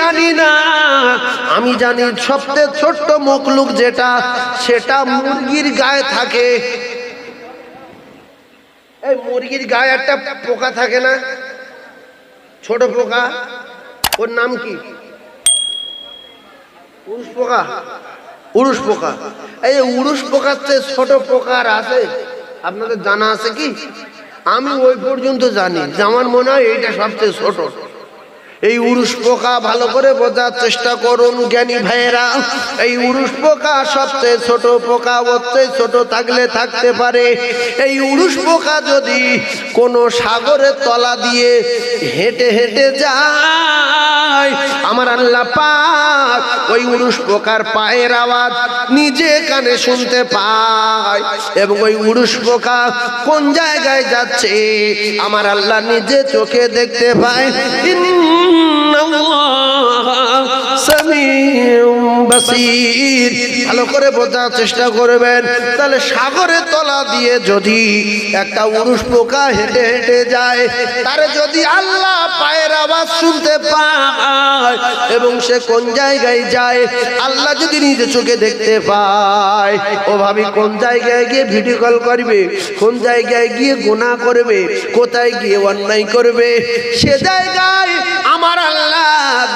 জানি না, আমি জানি সবচেয়ে ছোট্ট মখলুক যেটা, সেটা মুরগির গায়ে থাকে। এই মুরগির গায়ে একটা পোকা থাকে না, ছোট পোকা, ওর নাম কি? উড়ুস পোকা। উড়ুস পোকা। এই উড়ুস পোকার চেয়ে ছোট পোকা আর আছে? আপনাদের জানা আছে কি? আমি ওই পর্যন্ত জানি যে আমার মনে হয় এইটা সবচেয়ে ছোট। এই উড়ুস পোকা ভালো করে বোঝার চেষ্টা করুন জ্ঞানী ভাইয়েরা। এই উড়ুস পোকা সবচেয়ে ছোট পোকা, ওর চেয়ে ছোট থাকলে থাকতে পারে। এই উড়ুস পোকা যদি কোনো সাগরের তলা দিয়ে হেঁটে হেঁটে যায়, আমার আল্লাহ পাক ওই উড়ুস পোকার পায়ের আওয়াজ নিজে কানে শুনতে পায়, এবং ওই উড়ুস পোকা কোন জায়গায় যাচ্ছে আমার আল্লাহ নিজে চোখে দেখতে পায়। ভালো করে বোঝার চেষ্টা করবেন। তাহলে সাগরের তলা দিয়ে যদি একটা উড়ুস পোকা হেঁটে হেঁটে যায়, তারে যদি আল্লাহ পায়ের আওয়াজ শুনতে পায় এবং সে কোন জায়গায় যায় আল্লাহ যদি নিজে চোখে দেখতে পায়, ও ভাবি কোন জায়গায় গিয়ে ভিডিও কল করবে, কোন জায়গায় গিয়ে গুনাহ করবে, কোথায় গিয়ে অন্যায় করবে, সে জায়গায় আমার আল্লাহ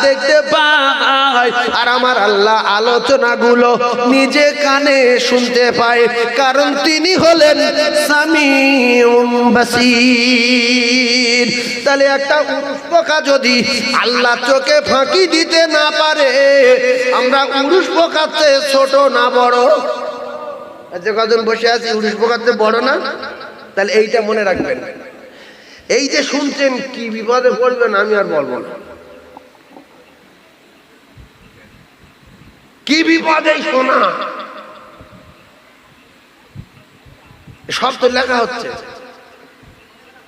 দেখতে পায়। আর আমার আল্লাহ আলোচনাগুলো নিজে কানে শুনতে পায়, কারণ তিনি হলেন সামিউম বাসীর। তাহলে একটা উড়ুস পোকা যদি আল্লাহ চোখে ফাঁকি দিতে না পারে, আমরা উড়ুস পোকার চেয়ে ছোট না বড়? যে কজন বসে আছি উড়ুস পোকার চেয়ে বড় না? তাহলে এইটা মনে রাখবেন। এই যে শুনছেন, কি বিপদে পড়বেন আমি আর বলবো না। কি বিপদে শোনা, সব তো লেখা হচ্ছে।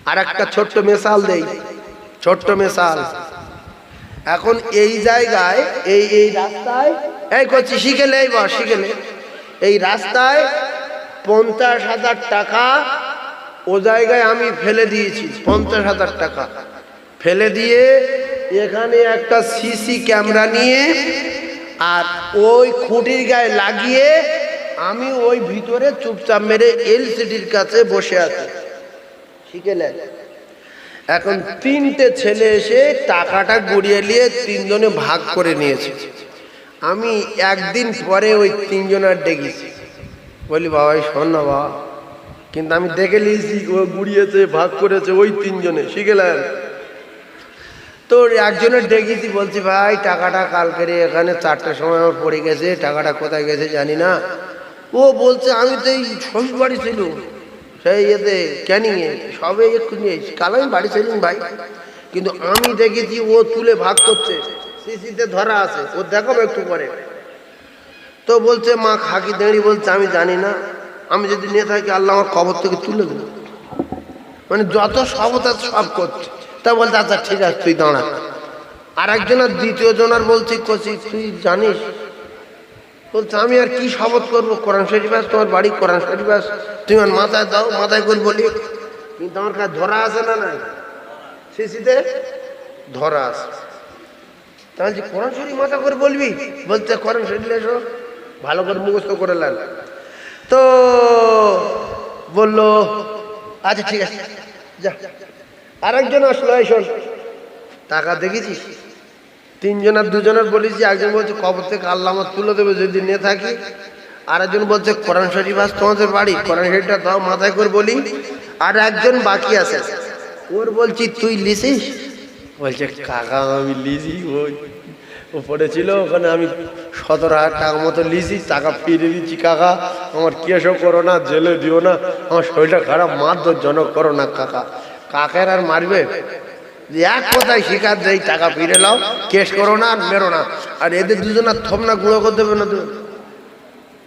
আর একটা ছোট্ট মেসাল দেই, ছোট্ট মেসাল। এখন এই জায়গায় এই রাস্তায় এই করছি, শিখেলে এই বস, শিখেলে এই রাস্তায় 50,000 টাকা ও জায়গায় আমি ফেলে দিয়েছি। 50,000 টাকা ফেলে দিয়ে এখানে একটা সিসি ক্যামেরা নিয়ে আর ওই খুঁটির গায়ে লাগিয়ে আমি ওই ভিতরে চুপচাপ মেরে এলসিডির কাছে বসে আছি। শিখেলেন? এখন 3টে ছেলে এসে টাকাটা গুড়িয়ে নিয়ে 3জনে ভাগ করে নিয়েছে। আমি একদিন পরে ওই 3জনের ডেকেছি, বলি বাবা শোন না বাবা, কিন্তু আমি দেখে নিয়েছি ও গুড়িয়েছে, ভাগ করেছে ওই 3জনে। শিখেলেন? তো একজনের ডেকেছি, বলছি ভাই টাকাটা কালকে এখানে 4টার সময় আমার পড়ে গেছে, টাকাটা কোথায় গেছে জানি না। ও বলছে আমি তো এই সবই বাড়ি ছিল, সেই এতে ক্যানিংয়ে সবে এক্ষুনি কাল আমি বাড়ি ছিলাম ভাই, কিন্তু আমি দেখেছি ও তুলে ভাগ করছে, সিসিতে ধরা আছে, ও দেখাবো একটু পরে। তো বলছে মা খাকি দাঁড়িয়ে বলছে আমি জানি না, আমি যদি নিয়ে থাকি আল্লাহ আমার কবর থেকে তুলে দেবো। মানে যত সবত সব করছে। তা বলছে আচ্ছা ঠিক আছে তুই দাঁড়া। আর একজনের দ্বিতীয় জনের বলছি কচি তুই জানিস? বলছে আমি আর কি শপথ করবো, কোরআন শরীফ আস, তোমার বাড়ি কোরআন শরীফ আস, তুমি আমার মাথায় দাও, মাথায় করে বলি। কিন্তু আমার কাছে ধরা আছে না নাই? সিসিতে ধরা আছে। তাহলে কোরআন শরীফ মাথা করে বলবি? বলছে কোরআন শরীফ এসো, ভালো করে মুখস্থ করে নেন। তো বললো আচ্ছা ঠিক আছে যা। আরেকজন আসলো, এই শোন টাকা দেখেছিস? 3জনের 2জনের বলেছি, একজন বলছে কবর থেকে আল্লাহ আমার তুলে দেবে যদি নিয়ে থাকি, আরেকজন বলছে কোরআন শরীফ আস তোমাদের বাড়ি, কোরআন শরীফটা দাও মাথায় করে বলি। আর একজন বাকি আছে, ওর বলছি তুই লিসিস? বলছে কাকা আমি লিজি, ওই উপরে ছিল ওখানে আমি 17,000 টাকা মতো লিজি, টাকা ফিরে দিচ্ছি। কাকা আমার কেসও করো না, জেলে দিও না, আমার শরীরটা খারাপ, মারধরজনক করো না কাকা। কাকের আর মারবে? এক কথায় শিকার দেয় টাকা ফিরে নাও, কেস করো না আর মেরো না। আর এদের দুজনের থমনা গুঁড়ো করে দেবে না তো,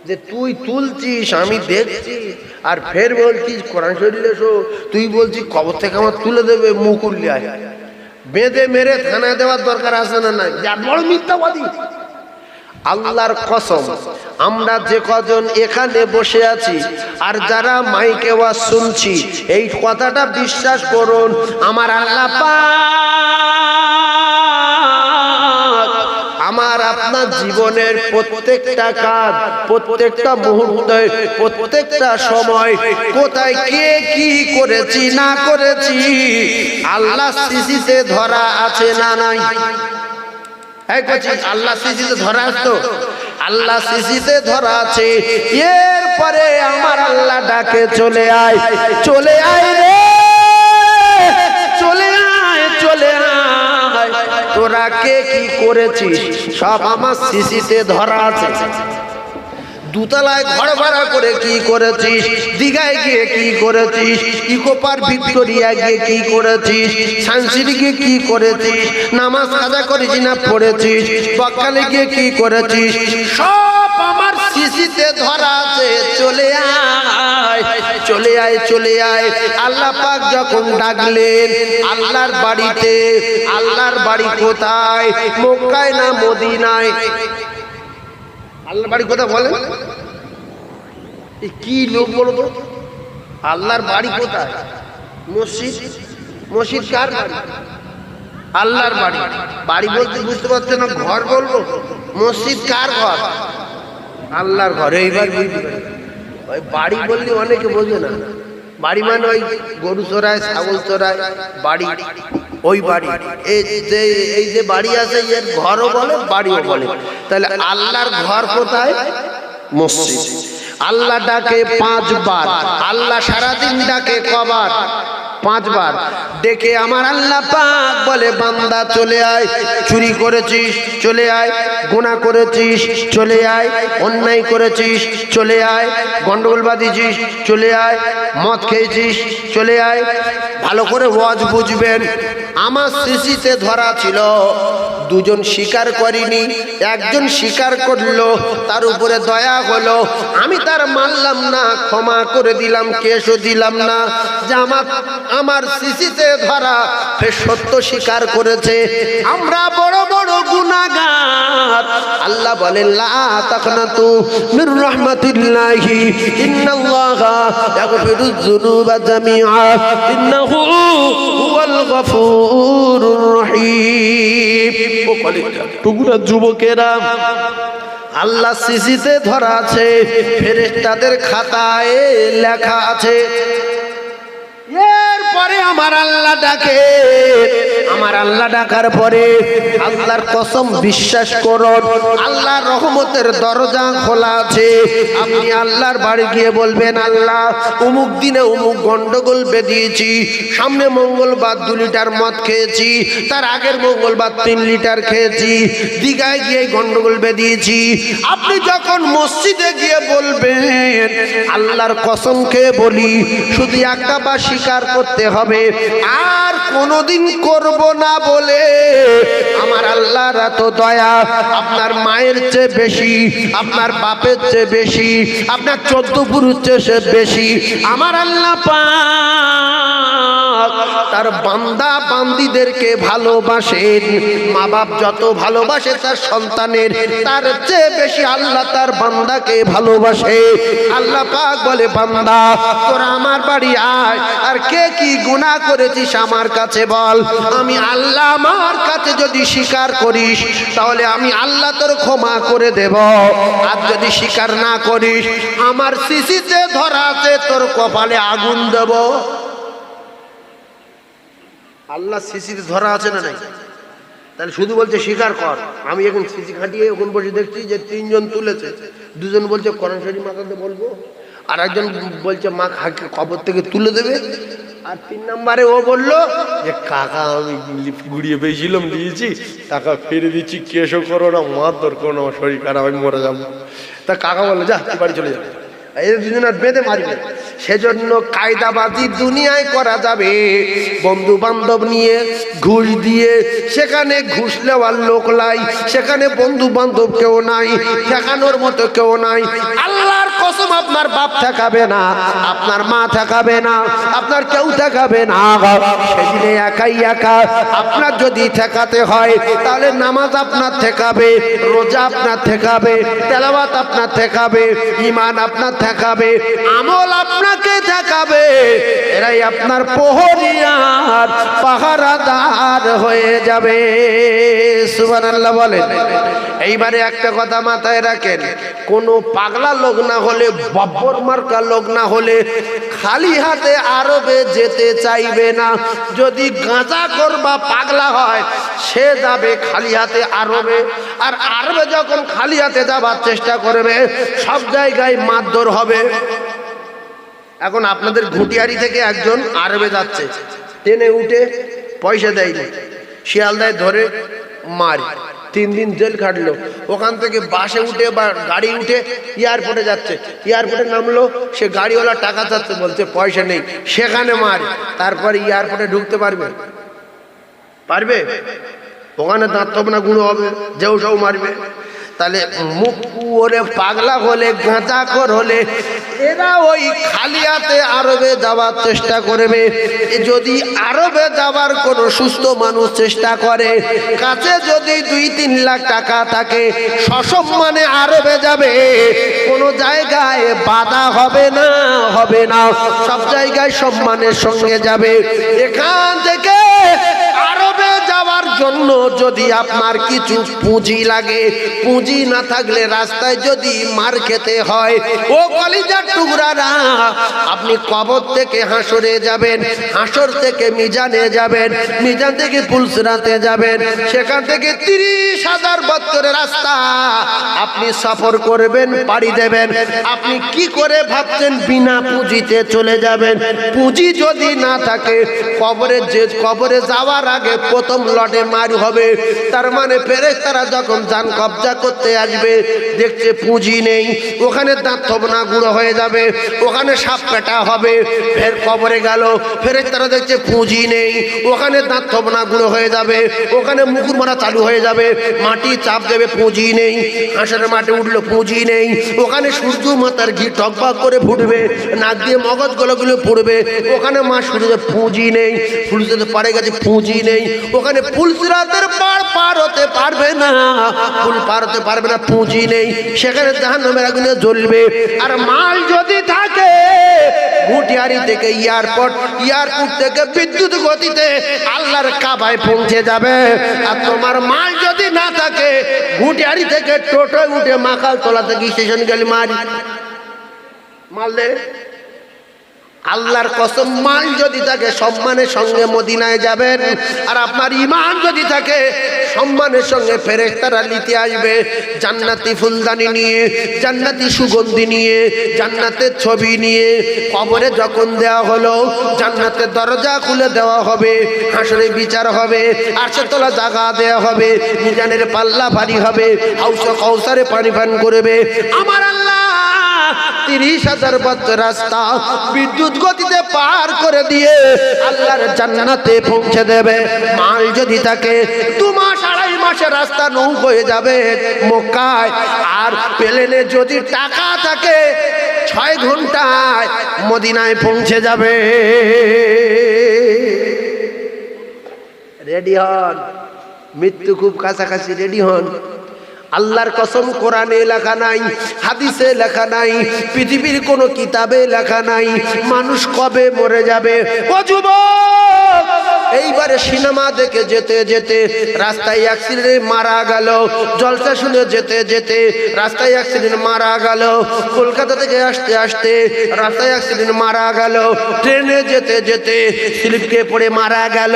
যে তুই তুলছিস আমি দেখছি আর ফের বলছিস কোরআন শরীফ এসো, তুই বলছিস কবর থেকে আমার তুলে দেবে, মুকুল আয় বেঁধে মেরে থানায় দেওয়ার দরকার আছে না নাই? বড় মিথ্যাবাদী। আল্লাহর কসম, আমরা যে কজন এখানে বসে আছি আর যারা মাইকে ওয়াজ শুনছি, এই কথাটা বিশ্বাস করুন, আমার আল্লাহ পাক আমার আপনার জীবনের প্রত্যেকটা কাজ, প্রত্যেকটা মুহূর্তে, প্রত্যেকটা সময় কোথায় কে কি করেছি না করেছি আল্লাহ সিসিতে ধরা আছে না নাই? এই কইছি আল্লাহ সিসিতে ধরা আছে তো? আল্লাহ সিসিতে ধরা আছে। এরপরে আমার আল্লাহ ডাকে চলে আয়, চলে আয় রে, চলে আয়, চলে আয়। তোরা কে কি করেছিস সব আমার সিসিতে ধরা আছে। দুতলায় ঘর ভাড়া করে কি করেছিস, দীঘায় গিয়ে কি করেছিস, ইকো পার্ক ভিক্টোরিয়া গিয়ে কি করেছিস, সানসিটি গিয়ে কি করেছিস, নামাজ কাজা করেছিস না পড়েছিস, বকখালি গিয়ে কি করেছিস, সব আমার সিসিতে ধরা আছে। চলে আয়, চলে আয়, চলে আয়। আল্লাহ পাক যখন ডাকলেন আল্লাহর বাড়িতে, আল্লাহর বাড়ি কোথায়? মক্কায় না মদিনায়? আল্লাহর বাড়ি কোথায় বলেন? কি লোক বলো তো, আল্লাহর বাড়ি কোথায়? মসজিদ। মসজিদ কার বাড়ি? আল্লাহর বাড়ি। বাড়ি বলতে বুঝতে পারছে না, ঘর বলবো? মসজিদ কার ঘর? আল্লাহর ঘর। এইবার বুঝতে পারি, ওই বাড়ি বললে অনেকে বোঝে না। বাড়ি মানে ওই গরু চড়ায়, ছাগল চড়ায় বাড়ি, ওই বাড়ি। এই যে বাড়ি আছে এর ঘরও বলে বাড়িও বলে। তাহলে আল্লাহর ঘর কোথায়? মসজিদ। আল্লাহ ডাকে 5 বার। আল্লাহ সারাদিন ডাকে কবার? 5 বার। ডেকে আমার আল্লাহ পাক বলে বান্দা চলে আয়। চুরি করেছিস চলে আয়, গুনাহ করেছিস চলে আয়, অন্যায় করেছিস চলে আয়, গন্ডগোল বাঁধিয়েছিস চলে আয়, মদ খেয়েছিস চলে আয়। ভালো করে ওয়াজ বুঝবেন। আমার সিসিতে ধরা ছিল, দুজন স্বীকার করিনি, একজন স্বীকার করলো, তার উপরে দয়া হলো, আমি তার মানলাম না, ক্ষমা করে দিলাম, কেসও দিলাম না, যে আমার সিসিতে ধরা, ফের সত্য স্বীকার করেছে। আমরা বড় বড় গুনাহগার। আল্লাহ বলেন লা তাকনাতু মির রাহমাতিল্লাহি ইন্নাল্লাহা ইয়াগফিরুয যুনুবা জামিআ ইন্নাহু হুয়াল গফুরুর রহিম। ও কলিজা টুকরা যুবকেরা, আল্লাহ সিসিতে ধরা আছে, ফেরেশতাদের খাতায় লেখা আছে। এরপরে আমার আল্লাহ ডাকে। আমার আল্লাহ ডাকার পরে আল্লাহর কসম বিশ্বাস করুন, আল্লাহর রহমতের দরজা খোলা আছে। আপনি আল্লাহর বাড়ি গিয়ে বলবেন আল্লাহ অমুক দিনে অমুক গন্ডগোল বেঁধিয়েছি, সামনে মঙ্গলবার 2 লিটার মদ খেয়েছি, তার আগের মঙ্গলবার 3 লিটার খেয়েছি, দীঘায় গিয়ে গন্ডগোল বেঁধিয়েছি। আপনি যখন মসজিদে গিয়ে বলবেন আল্লাহর কসম খেয়ে বলি শুধু একটা বার স্বীকার করতে হবে, আর কোনোদিন করব না বলে আমার আল্লাহর এত দয়া, আপনার মায়ের চেয়ে বেশি, আপনার বাপের চেয়ে বেশি, আপনার 14 পুরুষ চেয়ে বেশি আমার আল্লাহ পাক তার বান্দা বান্দীদেরকে ভালোবাসেন। মা বাপ যত ভালোবাসে তার সন্তানের, তার চেয়ে বেশি আল্লাহ তার বান্দাকে ভালোবাসে। আল্লাহ পাক বলে বান্দা তোরা আমার বাড়ি আয়, আর কে কি গুনাহ করেছিস আমার কাছে বল, আমি আল্লাহ আমার কাছে যদি স্বীকার করিস তাহলে আমি আল্লাহ তোর ক্ষমা করে দেব, আর যদি স্বীকার না করিস আমার সিসিতে ধরা আছে, তোর কপালে আগুন দেব। আল্লাহ সিসিতে ধরা আছে না নাই? তাহলে শুধু বলছে স্বীকার কর। আমি এখন সিসি খাটিয়ে ওখানে বসে দেখছি যে 3 জন তুলেছে, 2 জন বলছে কোরআন শরীফ মাথাতে বলবো, আর একজন বলছে মা কবর থেকে তুলে দেবে, আর 3 নম্বরে ও বলল যে কাকা আমি গুড়িয়ে পেয়েছিলাম, দিয়েছি টাকা ফিরে দিচ্ছি, কেসও করো না, মার তোর কোনো শরীর খারাপ, আমি মরে যাবো। তা কাকা বললো যা তুই বাড়ি চলে যাবে, এই 2 জন আর বেঁধে মারবে। সেজন্য কায়দাবাজি দুনিয়ায় করা যাবে, বন্ধু বান্ধব নিয়ে ঘুষ দিয়ে, সেখানে ঘুষ নেওয়ার লোক নাই, সেখানে বন্ধু বান্ধব কেউ নাই, ঠেকানোর মতো কেউ নাই। আল্লাহর কসম আপনার বাপ ঠেকাবে না, আপনার মা ঠেকাবে না, আপনার কেউ ঠেকাবে না। সেদিনে একাই একা। আপনার যদি ঠেকাতে হয় তাহলে নামাজ আপনার ঠেকাবে, রোজা আপনার ঠেকাবে, তেলাওয়াত আপনার ঠেকাবে, ঈমান আপনার ঠেকাবে, আমল আপনাকে ঠেকাবে। এরাই আপনার প্রহরীয়ার পাহারাদার হয়ে যাবে। সুবহানাল্লাহ বলেন। এইবারে একটা কথা মাথায় রাখেন, কোনো পাগলা লোক না হলে, বব্বর মার্কা লোক না হলে খালি হাতে আরবে যেতে চাইবে না। যদি গাঁজা করবা পাগলা হয় সে যাবে খালি হাতে আরবে, আর আরবে যখন খালি হাতে যাবার চেষ্টা করবে সব জায়গায় মারধর হবে। এখন আপনাদের ঘুটিয়ারি থেকে একজন আরবে যাচ্ছে, ট্রেনে উঠে পয়সা দেয়নি, শিয়ালদায় ধরে মারি, 3 দিন জেল খাটলো। ওখান থেকে বাসে উঠে বা গাড়ি উঠে এয়ারপোর্টে যাচ্ছে, এয়ারপোর্টে নামলো, সে গাড়িওয়ালা টাকা চাচ্ছে, বলছে পয়সা নেই, সেখানে মারি। তারপরে এয়ারপোর্টে ঢুকতে পারবে? ওখানে দাঁত না গুঁড়ো হবে, যেও সব মারবে। তাহলে মুখ ওরে পাগলা হলে, গাঁজাখোর হলে এরা ওই খালি হাতে আরবে যাওয়ার চেষ্টা করবে। যদি আরবে যাওয়ার কোনো সুস্থ মানুষ চেষ্টা করে, কাছে যদি 2-3 লাখ টাকা থাকে, সসম্মানে আরবে যাবে, কোনো জায়গায় বাধা হবে না, সব জায়গায় সম্মানের সঙ্গে যাবে। এখান থেকে আরবে যাওয়ার জন্য যদি আপনার কিছু পুঁজি লাগে, পুঁজি না থাকলে রাস্তায় যদি মার খেতে হয়, ও কলিজার টুকরারা, আপনি কবর থেকে হাসরে যাবেন, হাসর থেকে মিজানে যাবেন, মিজান থেকে পুলসরাতে যাবেন, সেখান থেকে 30,000 বছরের রাস্তা আপনি সফর করবেন, পাড়ি দেবেন। আপনি কি করে ভাবছেন বিনা পুঁজিতে চলে যাবেন? পুঁজি যদি না থাকে, কবরে যাওয়ার আগে প্রথম লটে মার হবে। তার মানে ফেরেশতারা যখন জান কবজা করতে আসবে, দেখছে পুঁজি নেই, ওখানে দাঁত থবনা গুঁড়ো হয়ে যাবে, ওখানে সাপ পেটা হবে। ফের কবরে গেল, ফেরেশতারা দেখছে পুঁজি নেই, ওখানে দাঁত থবনা গুঁড়ো হয়ে যাবে, ওখানে মুকুর মারা চালু হয়ে যাবে, মাটি চাপ দেবে, পুঁজি নেই। হাঁসের মাঠে উঠলো, পুঁজি নেই, ওখানে সূর্য মাতার ঘি টকবক করে ফুটবে, নাক দিয়ে মগজ গলাগুলো পড়বে, ওখানে মা সূর্য, পুঁজি নেই। ফুলসিরাতে পারে গেছে, পুঁজি নেই, ওখানে ফুলসিরাতের পার হতে পারবে না, ফুল পার হতে পারবে না, পুঁজি নেই, সেখানে জাহান্নামের আগুনে জ্বলবে। আর মাল যদি থাকে, ঘুটিয়ারি থেকে এয়ারপোর্ট থেকে বিদ্যুৎ গতিতে আল্লাহর কাবায় পৌঁছে যাবে। আর তোমার মাল যদি না থাকে, ঘুটিয়ারি থেকে টোটোয় উঠে মাকাল তোলা থেকে স্টেশন গেলে মাল দে। আল্লাহর কসম, মাল যদি থাকে সম্মানের সঙ্গে মদিনায় যাবেন। আর আপনার ঈমান যদি থাকে, সম্মানের সঙ্গে ফেরেশতারা নিতে আসবে, জান্নাতি ফুলদানি নিয়ে, জান্নাতি সুগন্ধি নিয়ে, জান্নাতের ছবি নিয়ে। কবরে যখন দেওয়া হলো, জান্নাতের দরজা খুলে দেওয়া হবে, হাসরে বিচার হবে, আরশের তলা জায়গা দেওয়া হবে, মিজানের পাল্লা ভারী হবে, হাউসে কাউসারে পানি পান করবে। আমার আল্লাহ 30,000 বছর রাস্তা বিদ্যুৎ গতিতে পার করে দিয়ে আল্লাহর জান্নাতে পৌঁছে দেবে। মাল যদি থাকে, 2 মাস 2.5 মাসের রাস্তা নৌ হয়ে যাবে মক্কায়। আর প্লেনে যদি টাকা থাকে, 6 ঘন্টায় মদিনায় পৌঁছে যাবে। রেডি হন, মৃত্যু খুব কাছাকাছি, রেডি হন। আল্লাহর কসম, কোরআনে লেখা নাই, হাদিসে লেখা নাই, পৃথিবীর কোনো কিতাবে লেখা নাই মানুষ কবে মরে যাবে। ও যুবক, এইবারে সিনেমা দেখে যেতে যেতে রাস্তায় অ্যাক্সিডেন্টে মারা গেল, জলসা শুনে যেতে যেতে রাস্তায় অ্যাক্সিডেন্ট মারা গেল, কলকাতা থেকে আসতে আসতে রাস্তায় অ্যাক্সিডেন্ট মারা গেল, ট্রেনে যেতে যেতে স্লিপকে পড়ে মারা গেল।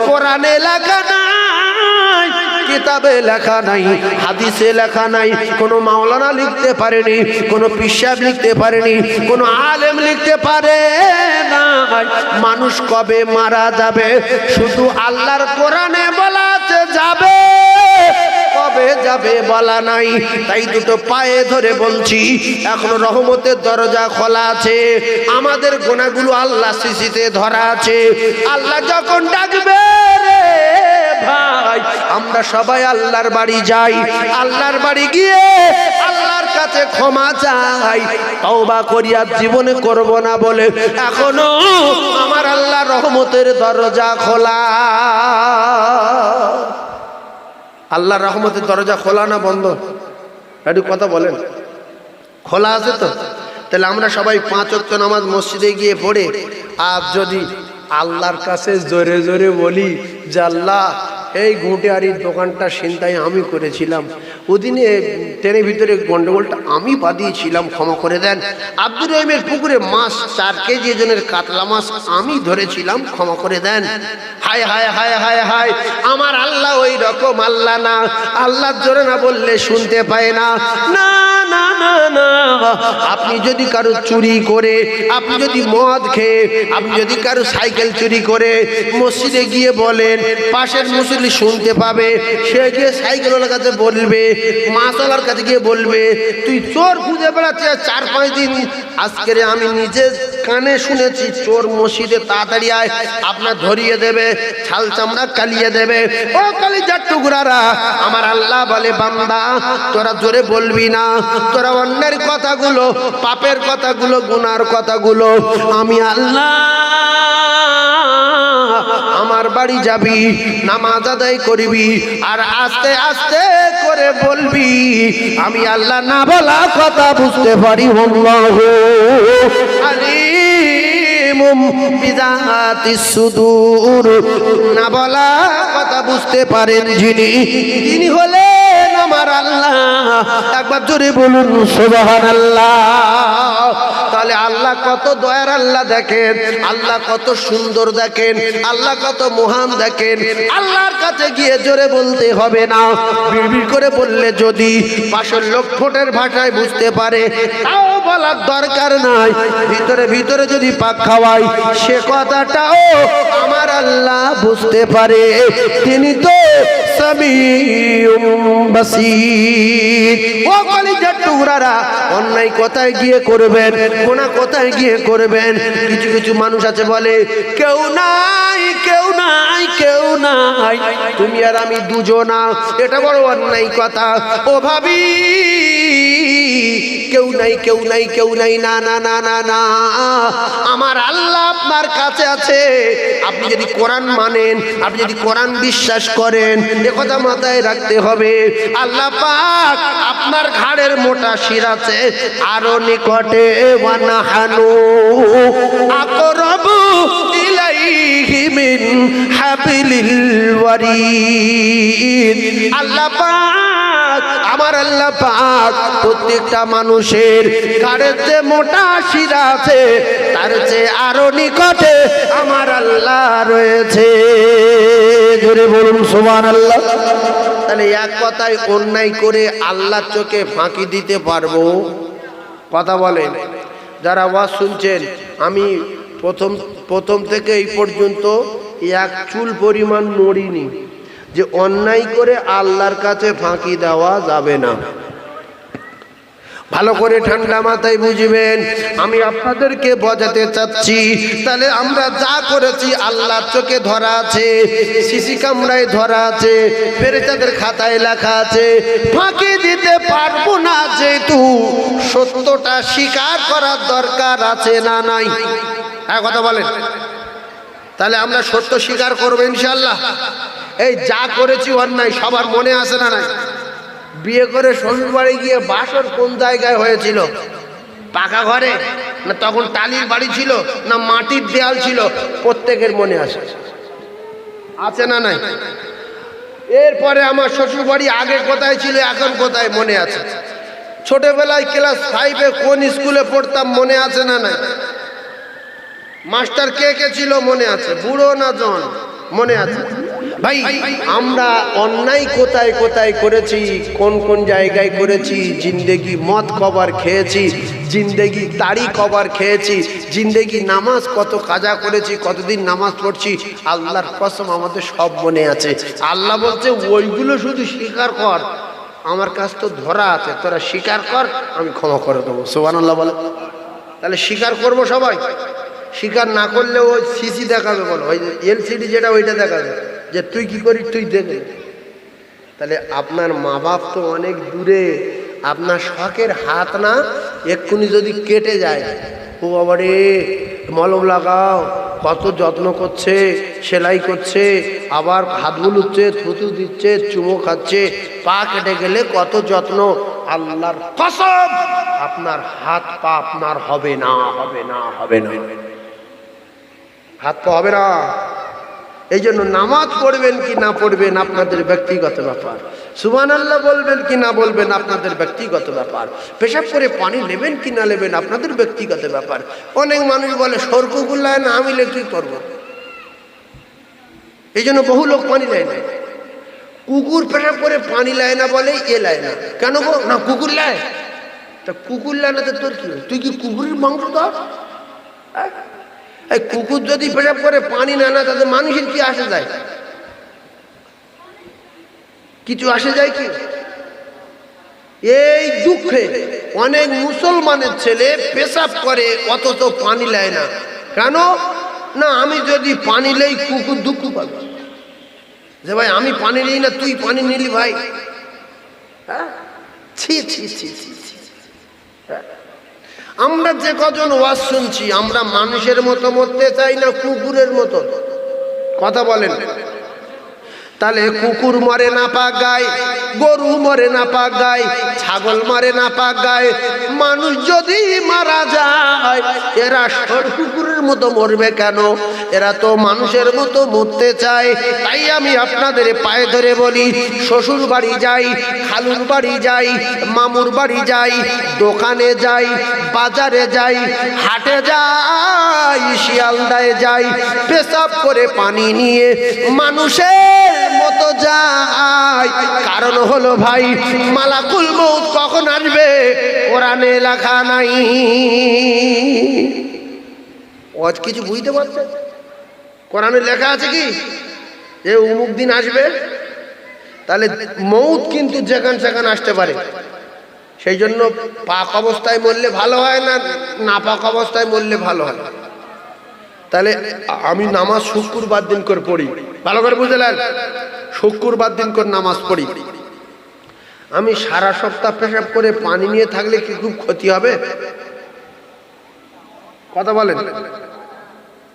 কোরআনে লেখা নাই, কিতাবে লেখা নাই, হাদিসে লেখা নাই, কোনো মাওলানা লিখতে পারেনি, কোনো পীর সাহেব লিখতে পারেনি, কোনো আলেম লিখতে পারে না মানুষ কবে মারা যাবে। শুধু আল্লাহর কোরআনে বলা আছে যাবে, কবে যাবে বলা নাই। তাই দুটো পায়ে ধরে বলছি, এখনো রহমতের দরজা খোলা আছে, আমাদের গুনাহগুলো আল্লাহ সিসিতে ধরা আছে। আল্লাহ যখন ডাকবে ভাই, আমরা সবাই আল্লাহর বাড়ি যাই, আল্লাহর বাড়ি গিয়ে আল্লাহর কাছে ক্ষমা চাই, তওবা করি আর জীবনে করব না বলে এখনো আমার আল্লাহ রহমতের দরজা খোলা। আল্লাহর রহমতের দরজা খোলা না বন্ধ? একটু কথা বলেন। খোলা আছে তো? তাহলে আমরা সবাই 5 ওয়াক্ত নামাজ মসজিদে গিয়ে পড়ে আর যদি আল্লাহর কাছে জোরে জোরে বলি যে আল্লাহ এই ঘুঁটিয়ারির দোকানটা ছিনতাই আমি করেছিলাম, ওদিনে ট্রেনের ভিতরে গন্ডগোলটা আমি বাদিয়েছিলাম, ক্ষমা করে দেন। আব্দুর রহিমের পুকুরে মাছ 4 কেজি ওজনের কাতলা মাছ আমি ধরেছিলাম, ক্ষমা করে দেন। হায় হায় হায় হায় হায়, আমার আল্লাহ ওই রকম আল্লাহ না। আল্লাহর জোরে না বললে শুনতে পায় না। না না না না, আপনি যদি কারো চুরি করে, আপনি যদি মদ খেয়ে, আপনি যদি কারো সাইকেল চুরি করে মসজিদে গিয়ে বলেন, পাশের মুসল্লি শুনতে পাবে, সে গিয়ে সাইকেলওয়ালার কাছে বলবে, মাছওয়ালার কাছে গিয়ে বলবে তুই চোর খুঁজে বেড়াচ্ছিস 4-5 দিন। আজকে আমি নিজে কানে শুনেছি চোর মসজিদে, তাড়াতাড়ি আয়, আপনার ধরিয়ে দেবে, ছাল চামড়া কালিয়ে দেবে। ও কালিজার টুকরারা, আমার আল্লাহ বলে বান্দা তোরা জোরে বলবি না, তোরা অন্যের কথাগুলো, পাপের কথাগুলো, গুনার কথাগুলো আমি আল্লাহ আমার বাড়ি যাবি, নামাজ আদায় করবি আর আস্তে আস্তে করে বলবি আমি আল্লাহ না বলা কথা বুঝতে পারি। আল্লাহু আলিমুম বিযাতিস সুদূর, না বলা কথা বুঝতে পারেন যিনি, তিনি হলেন আমার আল্লাহ। একবার জোরে বলুন সুবহানাল্লাহ। তাহলে আল্লাহ কত দয়ার আল্লাহ দেখেন, আল্লাহ কত সুন্দর দেখেন, আল্লাহ কত মহান দেখেন। আল্লাহর কাছে গিয়ে জোরে বলতে হবে না, বিড়বিড় করে বললে যদি পাশের লোক ঠোঁটের ভাষায় বুঝতে পারে তাও বলার দরকার নাই। ভিতরে ভিতরে যদি পাক খাওয়াই সে কথাটাও আমার আল্লাহ বুঝতে পারে, তিনি তো সামিউম বাসীর। ও কলিজার টুকরারা, অন্যায় কোথায় গিয়ে করবেন, গুনাহ কোথায় গিয়ে করবেন? কিছু কিছু মানুষ আছে বলে কেউ নাই কেউ নাই কেউ নাই, তুমি আর আমি দুজনা, এটা বড় অন্যায় কথা। ও ভাবি কেউ নাই কেউ নাই কেউ নাই, না না না না না, আমার আল্লাহ আপনার কাছে আছে। আপনি যদি কোরআন মানেন, আপনি যদি কোরআন বিশ্বাস করেন, এ কথা মাথায় রাখতে হবে। আল্লাহ পাক আপনার ঘাড়ের মোটা শির আছে আরো নিকটে, ওয়ানাহানু আকরাবু ইলাইহি মিন হাবিলিল ওয়ারিদ। আল্লাহ পাক, আমার আল্লাহ পাক প্রত্যেকটা মানুষের ঘাড়ের যে মোটা শিরা আছে তার চেয়ে আরো নিকটে আমার আল্লাহ রয়েছে। জোরে বলুন সুবহানাল্লাহ। তাহলে এক কথায় অন্যায় করে আল্লাহর চোখে ফাঁকি দিতে পারবো? কথা বলেন। যারা ওয়াজ শুনছেন, আমি প্রথম থেকে এই পর্যন্ত এক চুল পরিমাণ নড়িনি যে অন্যায় করে আল্লাহর কাছে ফাঁকি দেওয়া যাবে না। ভালো করে ঠান্ডা মাথায় বুঝবেন, আমি আপনাদেরকে বোঝাতে চাচ্ছি। তাহলে আমরা যা করেছি আল্লাহর চোখে ধরা আছে, সিসি ক্যামেরায় ধরা আছে, ফেরেশতাদের খাতায় লেখা আছে। ফাঁকি দিতে পারবো না, যেহেতু সত্যটা স্বীকার করার দরকার আছে না নাই? হ্যাঁ কথা বলেন। তাহলে আমরা সত্য স্বীকার করবো ইনশাআল্লাহ। এই যা করেছি অন্যায় সবার মনে আছে না নাই? বিয়ে করে শ্বশুর বাড়ি গিয়ে বাসর কোন জায়গায় হয়েছিল? পাকা ঘরে না তখন টালির বাড়ি ছিল না মাটির দেয়াল ছিল? প্রত্যেকের মনে আছে, আছে না নাই? এরপরে আমার শ্বশুর বাড়ি আগে কোথায় ছিল, এখন কোথায়, মনে আছে। ছোটবেলায় ক্লাস 5-এ কোন স্কুলে পড়তাম মনে আছে না নাই? মাস্টার কে কে ছিল মনে আছে? বুড়ো না জন মনে আছে? ভাই আমরা অন্যায় কোথায় কোথায় করেছি, কোন কোন জায়গায় করেছি? জিন্দেগি মদ কবার খেয়েছি, জিন্দেগি তাড়ি কবার খেয়েছি, জিন্দেগি নামাজ কত কাজা করেছি, কতদিন নামাজ পড়ছি, আল্লাহর কসম আমাদের সব মনে আছে। আল্লাহ বলছে ওইগুলো শুধু স্বীকার কর, আমার কাছ তো ধরা আছে, তোরা স্বীকার কর, আমি ক্ষমা করে দেবো। সুবহানাল্লাহ বলে। তাহলে স্বীকার করবো সবাই। স্বীকার না করলে ওই সিসি দেখাবে, বলো ওই এলসিডি যেটা ওইটা দেখাবে যে তুই কি করিস তুই দেখে। তাহলে আপনার মা বাপ তো অনেক দূরে, আপনার শখের হাত না এক্ষুনি যদি কেটে যায়, ও বাবা রে মলম লাগাও, কত যত্ন করছে, সেলাই করছে, আবার হাত বুলুচ্ছে, থুতু দিচ্ছে, চুমো খাচ্ছে, পা কেটে গেলে কত যত্ন। আল্লাহর কসম আপনার হাত পা আপনার হবে না, হবে না, হবে না, হাত পা হবে না। এই জন্য নামাজ পড়বেন কি না পড়বেন আপনাদের ব্যক্তিগত ব্যাপার, সুবহানাল্লাহ বলবেন কি না বলবেন আপনাদের ব্যক্তিগত ব্যাপার, পেশাব করে পানি নেবেন কি না নেবেন আপনাদের ব্যক্তিগত ব্যাপার। অনেক মানুষ বলে সরকুগুল্লায় না আমিলে কি করব, এই জন্য বহু লোক পানি নেয় না। কুকুর পেশাব করে পানি লায় না বলে এ লায় না, কেন গো না কুকুর লায়, তা কুকুর লায় না তো তোর কি, তুই কি কুকুরের মাংস ধর? এই কুকুর যদি পেশাব করে পানি না না তাদের মানুষের কি আসে যায়, কিছু আসে যায় কি? এই দুঃখে অনেক মুসলমানের ছেলে পেশাব করে অথচ পানি লায় না, কেন না আমি যদি পানি লেই কুকুর দুঃখ পাবে যে ভাই আমি পানি নিই না তুই পানি নিলি ভাই। হ্যাঁ ছি ছি ছি ছি ছি। আমরা যে কজন ওয়াজ শুনছি আমরা মানুষের মতো মরতে চাই না কুকুরের মতো, কথা বলেন। তাহলে কুকুর মরে না পাক গায়, গরু মরে না পাক গায়, ছাগল মরে না পাক গায়, মানুষ যদি মারা যায় এরা ষড় কুকুরের মতো মরবে কেন? এরা তো মানুষের মতো মরতে চায়। তাই আমি আপনাদের পায়ে ধরে বলি, শ্বশুর বাড়ি যাই, খালুর বাড়ি যাই, মামুর বাড়ি যাই, দোকানে যাই, বাজারে যাই, হাটে যাই, শিয়ালদায় যাই, পেশাব করে পানি নিয়ে মানুষের মতো যায়। কারণ হলো ভাই মালাকুল মউত কখন আসবে কোরআনে লেখা নাই। আজ কিছু বুঝতে পারছেন? কোরআনে লেখা আছে কি যে অমুক দিন আসবে? তাহলে মউত কিন্তু যেখান সেখানে আসতে পারে। সেই জন্য পাক অবস্থায় মরলে ভালো হয় না না পাক অবস্থায় মরলে ভালো হয়? তাহলে আমি নামাজ শুক্রবার দিন করে পড়ি, ভালো করে বুঝলেন? শুক্রবার দিন করে নামাজ পড়ি। আমি সারা সপ্তাহ পেশাব করে পানি নিয়ে থাকলে কি খুব ক্ষতি হবে? কথা বলেন,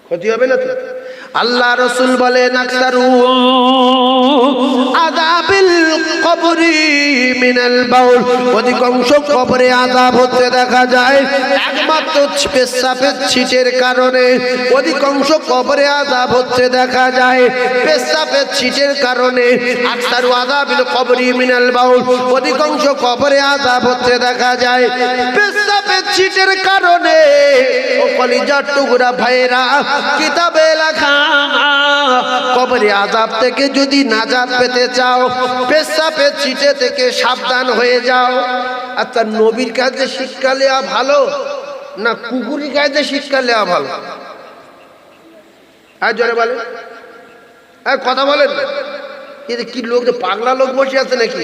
ক্ষতি হবে না তো? আল্লাহ রাসূল বলেন আকসারু আযাবিল কবরি মিনাল বাউল, অধিকাংশ কবরে আযাব হতে দেখা যায় একমাত্র পেশাবের ছিটের কারণে। অধিকাংশ কবরে আযাব হতে দেখা যায় পেশাবের ছিটের কারণে। আকসারু আযাবিল কবরি মিনাল বাউল, অধিকাংশ কবরে আযাব হতে দেখা যায় পেশাবের ছিটের কারণে। ও কলিজার টুকরা ভাইরা, কিতাবে লেখা কবরে আযাব থেকে যদি নাজাত পেতে চাও পেশাবের ছিটে থেকে সাবধান হয়ে যাও। আচ্ছা নবীর কাছে শিক্ষা নেওয়া ভালো না কুকুরের কাছে শিক্ষা নেওয়া ভালো? আর জোরে বলেন, কথা বলেন। কি লোক পাগলা লোক বসে আছে নাকি?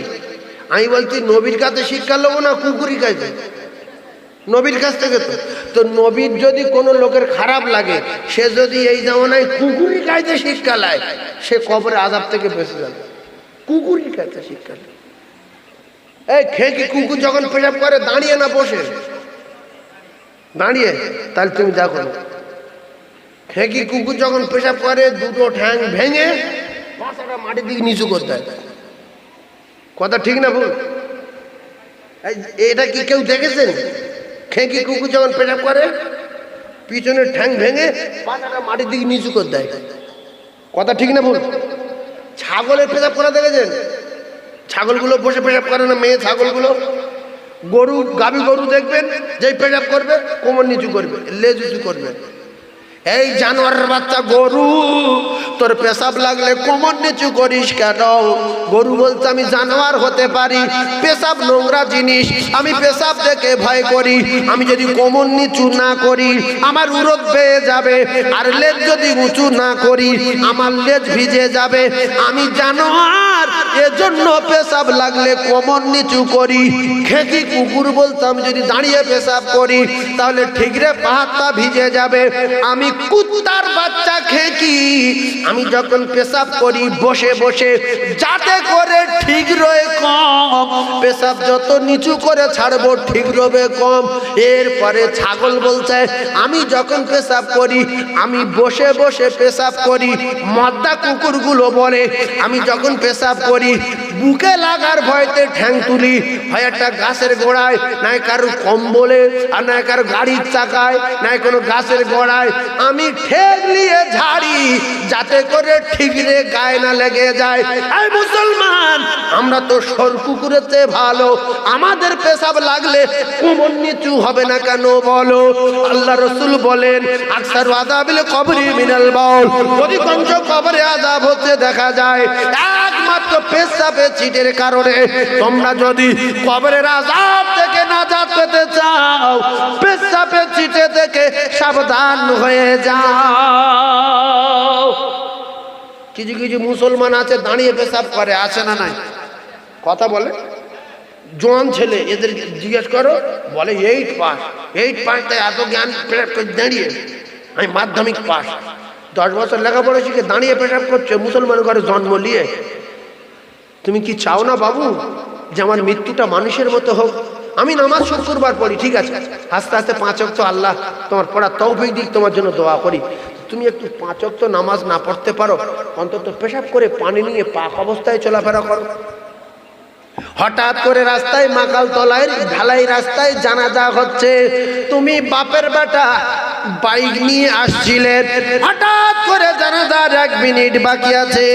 আমি বলছি নবীর কাছে শিক্ষা নেবো না কুকুরের কাছে? নবীর কাছ থেকে। তো নবীর যদি কোনো লোকের খারাপ লাগে সে যদি এই জামানায় কুকুরের কাছে শিক্ষা নেয় সে কবরে আযাব থেকে বেঁচে যাবে। কুকুরের কাছে শিক্ষা নেয়। এই খেকি কুকুর যখন পেশাব করে দাঁড়িয়ে না বসে? দাঁড়িয়ে। তাহলে তুমি দেখো খেকি কুকুর যখন পেশাব করে দুটো ঠ্যাং ভেঙে পাছাটা মাটির দিকে নিচু করতে হয়। কথা ঠিক না ভুল? এটা কি কেউ দেখেছেন? খেকি কুকুর যখন পেশাব করে পিছনের ঠ্যাং ভেঙে পাছাটা মাটির দিকে নিচু করে দেয়। কথা ঠিক না ভুল? ছাগলের পেশাব করা দেখেছেন? ছাগলগুলো বসে পেশাব করে না মেয়ে ছাগলগুলো? গরু গাভী গরু দেখবেন যেই পেশাব করবে কোমর নিচু করবে, লেজ উঁচু করবে। এই জানোয়ারের বাচ্চা গরু, তোর পেশাব লাগলে কোমর নিচু করিস কেন? গরু বলছে আমি জানোয়ার হতে পারি, পেশাব নোংরা জিনিস, আমি পেশাব দেখে ভয় করি। আমি যদি কোমর নিচু না করি আমার উরত বেয়ে যাবে, আর লেজ যদি উঁচু না করি আমার লেজ ভিজে যাবে। আমি জানোয়ার, এজন্য পেশাব লাগলে কোমর নিচু করি। খেকি কুকুর বলতে আমি যদি দাঁড়িয়ে পেশাব করি তাহলে ঠিক রে পাহাড়টা ভিজে যাবে। আমি কুত্তার বাচ্চা খেকি, আমি যখন পেশাব করি বসে বসে যাতে করে ঠিক রয়ে কম কম, পেশাব যত নিচু করে ছাড়বো ঠিক রবে কম। এরপরে ছাগল বলছে আমি যখন পেশাব করি আমি বসে বসে পেশাব করি। মদ্দা কুকুরগুলো বলে আমি যখন পেশাব করি বুকে লাগার ভয়তে ঠ্যাং তুলি, হয় একটা গাছের গোড়ায়, নাই কারো কম্বলে, আর নাই কারো গাড়ির চাকায়, নাই কোনো গাছের গোড়ায় আমি ঠেক নিয়ে ঝাড়ি যাতে করে ঠিকরে গায়ে না লেগে যায়। এই মুসলমান, আমরা তো সর কুকুরের চেয়ে ভালো, আমাদের পেশাব লাগলে কোমর নিচু হবে না কেন বলো? আল্লাহ রাসূল বলেন আকসারু আযাবিল কবরি মিনাল বাউল, অধিকাংশ কবরে আযাব হচ্ছে দেখা যায় একমাত্র পেশাবে চিটের কারণে। তোমরা যদি কবরের আযাব থেকে নাজাত পেতে চাও পেশাবে চিটে থেকে সাবধান হয়ে যাও। কিছু কিছু মুসলমান আছে দাঁড়িয়ে পেশাব করে, আছে না নাই? কথা বলে জোয়ান ছেলে, এদের জিজ্ঞেস করো, বলে 8 পাস, 8 পাস তাই এত জ্ঞান পেশাব করে দাঁড়িয়ে? আমি মাধ্যমিক পাস, 10 বছর লেখাপড়া শিখে দাঁড়িয়ে পেশাব করছে মুসলমান ঘরে জন্ম নিয়ে। তুমি কি চাও না বাবু যে আমার মৃত্যুটা মানুষের মতো হোক? আমি নামাজ শুক্রবার পড়ি, ঠিক আছে, আস্তে আস্তে 5 ওয়াক্ত আল্লাহ তোমার পড়া তৌফিক দিক, তোমার জন্য দোয়া করি। তুমি একটু 5 ওয়াক্ত নামাজ না পড়তে পারো, অন্তত পেশাব করে পানি নিয়ে পাক অবস্থায় চলাফেরা করো। হঠাৎ করে রাস্তায় মাকাল তলায় ঢালাই রাস্তায় জানাজা হচ্ছে, তুমি বাপের বেটা বাইক নিয়ে আসছিলেন, হঠাৎ করে জানাজার 1 মিনিট বাকি আছে,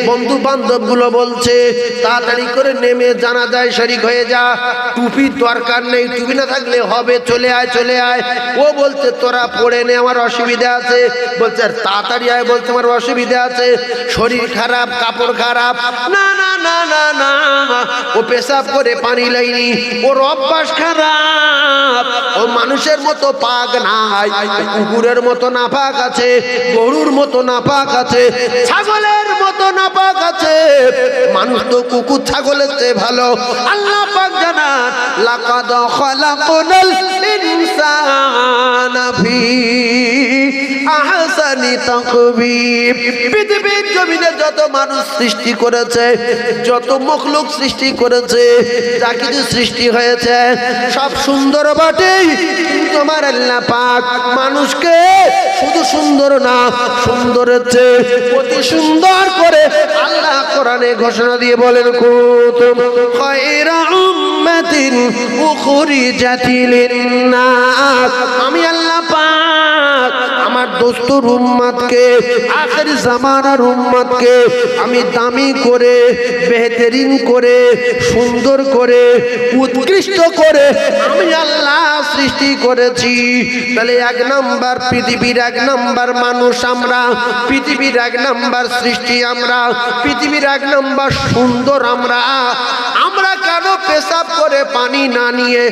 বন্ধু বান্ধব গুলো বলছে তাড়াতাড়ি করে নেমে জানাজায় শরীক হয়ে যা, টুপির দরকার নেই, টুপি না থাকলে হবে, চলে আয় চলে আয়। ও বলছে তোরা পড়ে নে, আমার অসুবিধা আছে। বলছে তাড়াতাড়ি আয়, বলছে আমার অসুবিধা আছে, শরীর খারাপ, কাপড় খারাপ। না না না না না, ও পেশাব করে পানি লাইনি, ওর অভ্যাস খারাপ, ও মানুষের মতো পাক নাই, কুকুরের মতো নাপাক আছে, গরুর মতো নাপাক আছে, ছাগলের মতো নাপাক আছে। মানুষ তো কুকুর ছাগলের চেয়ে ভালো। আল্লাহ পাক জানান লাকাদ খালাকনাল ইনসানা ফি আহসানি তাকবীর। পৃথিবীর জমিনে যত মানুষ সৃষ্টি করেছে, যত মখলুক সৃষ্টি করেছে, যা কিছু সৃষ্টি হয়েছে সব সুন্দর বটে, কিন্তু আমার আল্লাহ পাক মানুষকে শুধু সুন্দর না, সুন্দরের চেয়ে অতি সুন্দর করে আল্লাহ কোরআনে ঘোষণা দিয়ে বলেন কুনতুম খায়রা উম্মাতিন উখরিজাত লিন-নাস। আমি আল্লাহ পাক আমার দোস্তুর উম্মতকে, আখির জামানার উম্মতকে আমি দামি করে, বেহতরিন করে, সুন্দর করে, উৎকৃষ্ট করে আমি আল্লাহ সৃষ্টি করেছি। তাহলে 1 নাম্বার পৃথিবীর 1 নাম্বার মানুষ আমরা, পৃথিবীর 1 নাম্বার সৃষ্টি আমরা, পৃথিবীর 1 নাম্বার সুন্দর আমরা। আমরা কেন পেশাব করে পানি না নিয়ে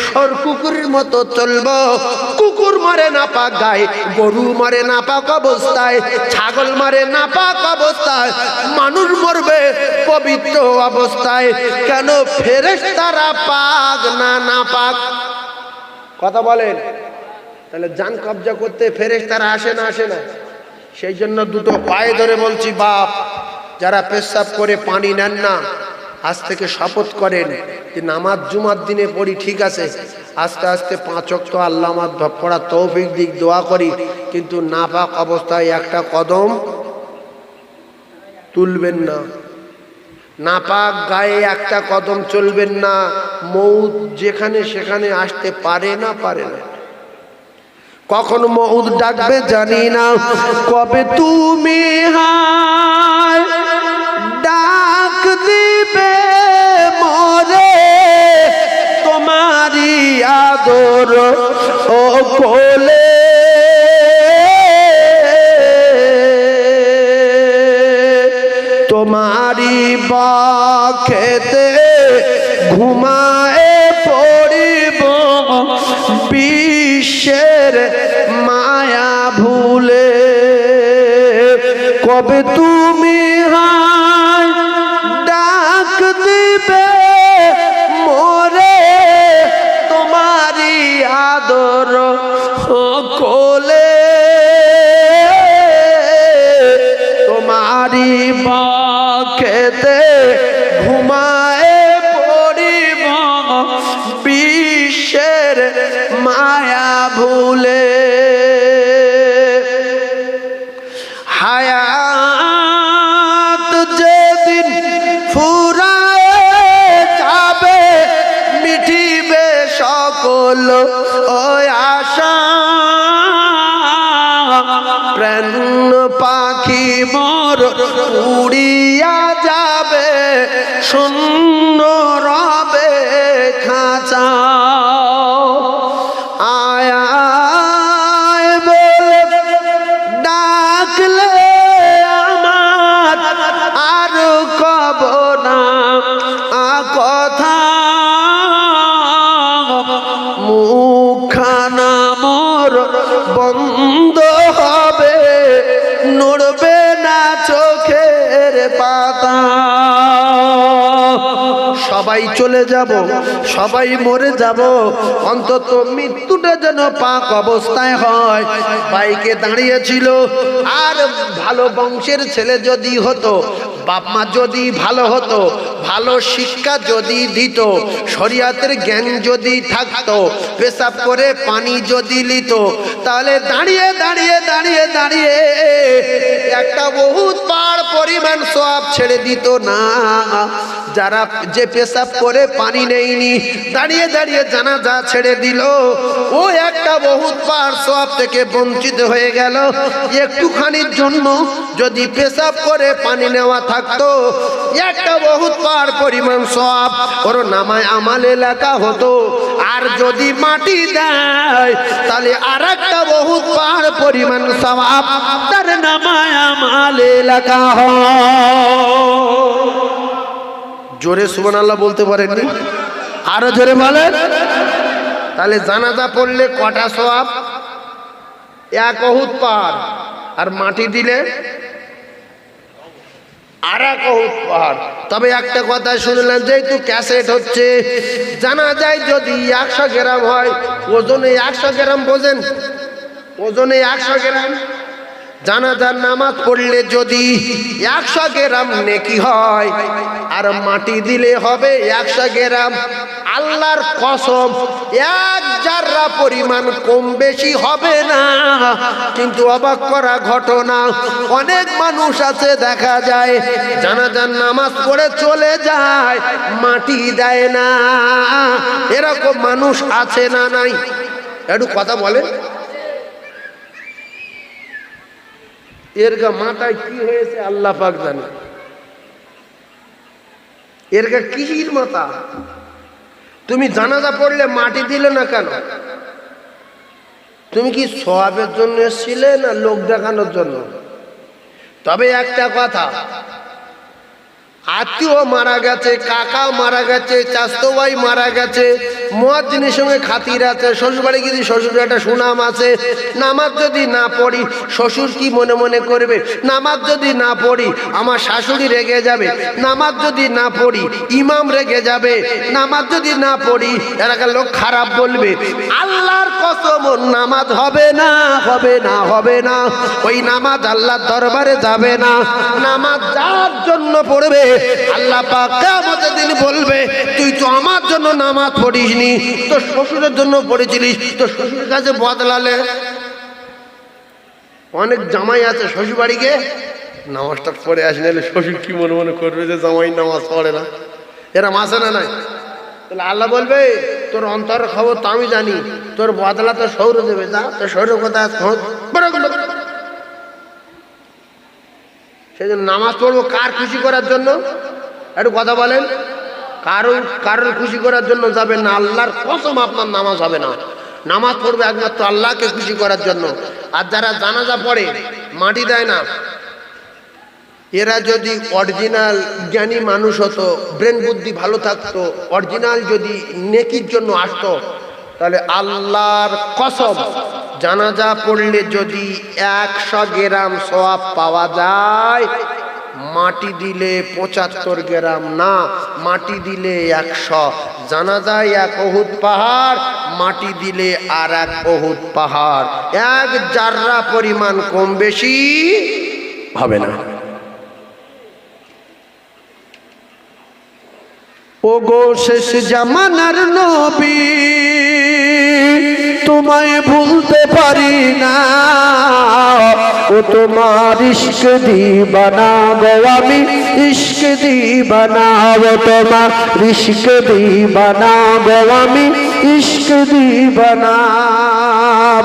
সর কুকুরের মতো চলবো? কুকুর মারে নাপাক গায়ে, গরু মারে নাপাক অবস্থায়, ছাগল মারে নাপাক অবস্থায়, মানুষ মরবে পবিত্র অবস্থায়। কেন ফেরেশতারা পাক না নাপাক? কথা বলেন। তাহলে জান কবজা করতে ফেরেশতারা আসে না আসে না? সেই জন্য দুটো পায়ে ধরে বলছি, বাপ যারা পেশাব করে পানি নেন না, আজ থেকে শপথ করেন যে নামাজ জুমার দিনে পড়ি, ঠিক আছে, আস্তে আস্তে 5 ওয়াক্ত আল্লাহ আমার পড়া তৌফিক দিক, দোয়া করি, কিন্তু নাপাক অবস্থায় একটা কদম তুলবেন না, নাপাক গায়ে একটা কদম চলবেন না। মউত যেখানে সেখানে আসতে পারে না, পারে না। কখন মউত ডাকবে জানি না, কবে তুমি হায় ডাক দিবে মরে, তোমারি আদর ও কোলে, তোমারি বাখেতে ঘুমায় পড়িব, বিশ্বের মায়া ভুলে। কবে তুমি হায় ডাক দিবে মোরে, তোমারি আদর কোলে, তোমারি বাখেতে ঘুমায় পড়ি সকল ওই আশা প্রাণ পাখি মোর উড়িয়া যাবে শূন্য রবে খাঁচা আয় আয় বলে ডাকলে আমার আর কব না কথা মুখখানা মোর বন্ধ হবে নড়বে না চোখের পাতা সবাই চলে যাব সবাই মরে যাব অন্তত মৃত্যুটা যেন পাক অবস্থায় হয় বাইকে দাঁড়িয়েছিল আর ভালো বংশের ছেলে যদি হতো বাপ মা যদি ভালো হতো ভালো শিক্ষা যদি দিত শরিয়াতের জ্ঞান যদি থাকতো পেশাব করে পানি যদি লিত তাহলে দাঁড়িয়ে দাঁড়িয়ে দাঁড়িয়ে দাঁড়িয়ে একটা বহুত পার পরিমাণ সওয়াব ছেড়ে দিত না যারা যে পেশাব করে পানি নেয়নি দাঁড়িয়ে দাঁড়িয়ে জানাজা ছেড়ে দিল ও একটা বহুত পার সওয়াব থেকে বঞ্চিত হয়ে গেল একটুখানির জন্য যদি পেশাব করে পানি নেওয়া থাকতো একটা বহুত পার পরিমাণ সওয়াব ওর নামায় আমালে লেখা হতো আর যদি মাটি দেয় তাহলে আরেকটা বহুত পার পরিমাণ সওয়াব তার নামায় আমালে লেখা হয় জোরে সুবহানাল্লাহ বলতে পারেননি আরো জোরে বলেন তাহলে জানাজা পড়লে কটা সওয়াব এক অহুত পাহাড় আর মাটি দিলে আর এক অহুত পাহাড় তবে একটা কথা শুনলেন যেহেতু ক্যাসেট হচ্ছে জানা যায় যদি 100 গ্রাম হয় ওজনে 100 গ্রাম বোঝেন ওজনে 100 গ্রাম জানাজার নামাজ পড়লে যদি 100 গ্রাম নেকি হয় আর মাটি দিলে হবে 100 গ্রাম আল্লাহর কসম এক জাররা পরিমাণ কম বেশি হবে না কিন্তু অবাক করা ঘটনা অনেক মানুষ আছে দেখা যায় জানাজার নামাজ পড়ে চলে যায় মাটি দেয় না এরকম মানুষ আছে না নাই একটু কথা বলে এর মাথায় কি হয়েছে আল্লাহ পাক জানে এর কিসির মাথা তুমি জানাজা পড়লে মাটি দিলে না কেন তুমি কি সওয়াবের জন্য এসেছিলে না লোক দেখানোর জন্য তবে একটা কথা আত্মীয় মারা গেছে কাকা মারা গেছে চাচতো ভাই মারা গেছে মুয়াজ্জিনের সঙ্গে খাতির আছে শ্বশুরবাড়ি গেছি শ্বশুরের একটা সুনাম আছে নামাজ যদি না পড়ি শ্বশুর কি মনে মনে করবে নামাজ যদি না পড়ি আমার শাশুড়ি রেগে যাবে নামাজ যদি না পড়ি ইমাম রেগে যাবে নামাজ যদি না পড়ি এলাকার লোক খারাপ বলবে আল্লাহর কসম নামাজ হবে না হবে না হবে না ওই নামাজ আল্লাহর দরবারে যাবে না নামাজ যার জন্য পড়বে আল্লাহ পাক কিয়ামতের দিন বলবে তুই তো আমার জন্য নামাজ পড়িসনি তোর শ্বশুরের জন্য পড়েছিলিস তোর শ্বশুরের কাছে বদলালে অনেক জামাই আছে শ্বশুর বাড়ি গিয়ে নামাজটা পড়ে আসি নাহলে শ্বশুর কি মনে মনে করবে যে জামাই নামাজ পড়ে না এরম আছে না নাই তাহলে আল্লাহ বলবে তোর অন্তরের খবর তো আমি জানি তোর বদলা তোর সৌর দেবে যা তোর সৌর কথা সেই জন্য নামাজ পড়বো কার খুশি করার জন্য একটু কথা বলেন কারোর খুশি করার জন্য যাবেন না আল্লাহর কসম আপনার নামাজ হবে না নামাজ পড়বে একমাত্র আল্লাহকে খুশি করার জন্য আর যারা জানাজা পড়ে মাটি দেয় না এরা যদি অরিজিনাল জ্ঞানী মানুষ হতো ব্রেন বুদ্ধি ভালো থাকতো অরিজিনাল যদি নেকির জন্য আসতো তাহলে আল্লাহর কসম জানাজা পড়লে যদি 100 গ্রাম সওয়াব পাওয়া যায় মাটি দিলে 75 গ্রাম না মাটি দিলে 100 জানাজায় 1 উহুদ পাহাড় মাটি দিলে আর 1 উহুদ পাহাড় এক জাররা পরিমাণ কম বেশি হবে না ওগো শেষ জামানার নবী তোমায় ভুলতে পারি না ও তোমার ইশক দিবানা গো আমি ইশক দিবানা ও তোমার ইশক দিবানা গো আমি इश्क दीवाना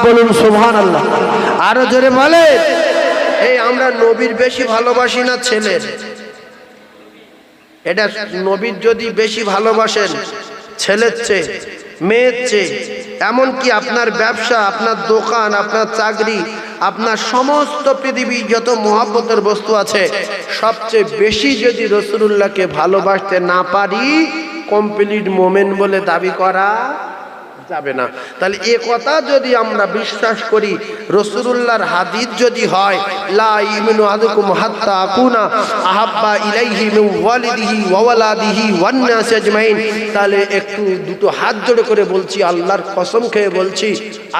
বলুন সুবহানাল্লাহ। আরো জোরে বলে। এই আমরা নবীর বেশি ভালোবাসি না ছেলের? এটা নবীর যদি বেশি ভালোবাসেন ছেলের চেয়ে মেয়ের চেয়ে, এমনকি আপনার ব্যবসা, আপনার দোকান, আপনার চাকরি, আপনার সমস্ত পৃথিবী যত মহব্বতের বস্তু আছে, সবচেয়ে বেশি যদি রাসূলুল্লাহকে ভালোবাসতে না পারি, কমপ্লিট মোমেন বলে দাবি করা যাবে না। তাহলে এ কথা যদি আমরা বিশ্বাস করি, রাসূলুল্লাহর হাদিস যদি হয় লা ইমিনু আহাদুকুম হাত্তা আকুনা আহাব্বা ইলাইহি মিন ওয়ালিদিহি ওয়া ওয়ালাদিহি ওয়ান নাস আজমাইন, তাহলে একটু দুটো হাত জোড়ে করে বলছি, আল্লাহর কসম খেয়ে বলছি,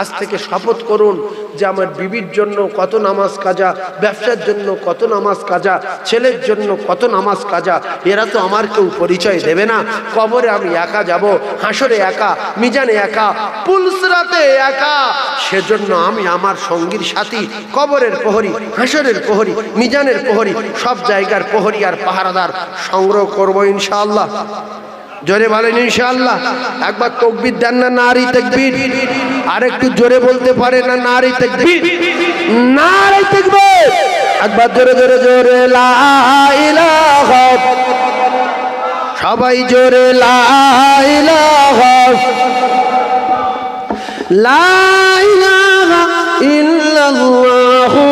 আজ থেকে শপথ করুন যে আমার বিবির জন্য কত নামাজ কাজা, ব্যবসার জন্য কত নামাজ কাজা, ছেলের জন্য কত নামাজ কাজা। এরা তো আমার কেউ পরিচয় দেবে না। কবরে আমি একা যাব, হাসরে একা, মিজানে একা, পুলসরাতে একা। সেজন্য আমি আমার সঙ্গীর সাথী, কবরের প্রহরী, হাসরের প্রহরী, মিজানের প্রহরী, সব জায়গার প্রহরী আর পাহারাদার সংগ্রহ করবো ইনশাআল্লাহ। জোরে বলেন ইনশাআল্লাহ। একবার তাকবীর দেন না, নারী তাকবীর। আর একটু জোরে বলতে পারে না, নারী তাকবীর, নারী তাকবীর। একবার জোরে জোরে জোরে লা ইলাহা, সবাই জোরে লা ইলাহা, লা ইলাহা ইল্লাল্লাহু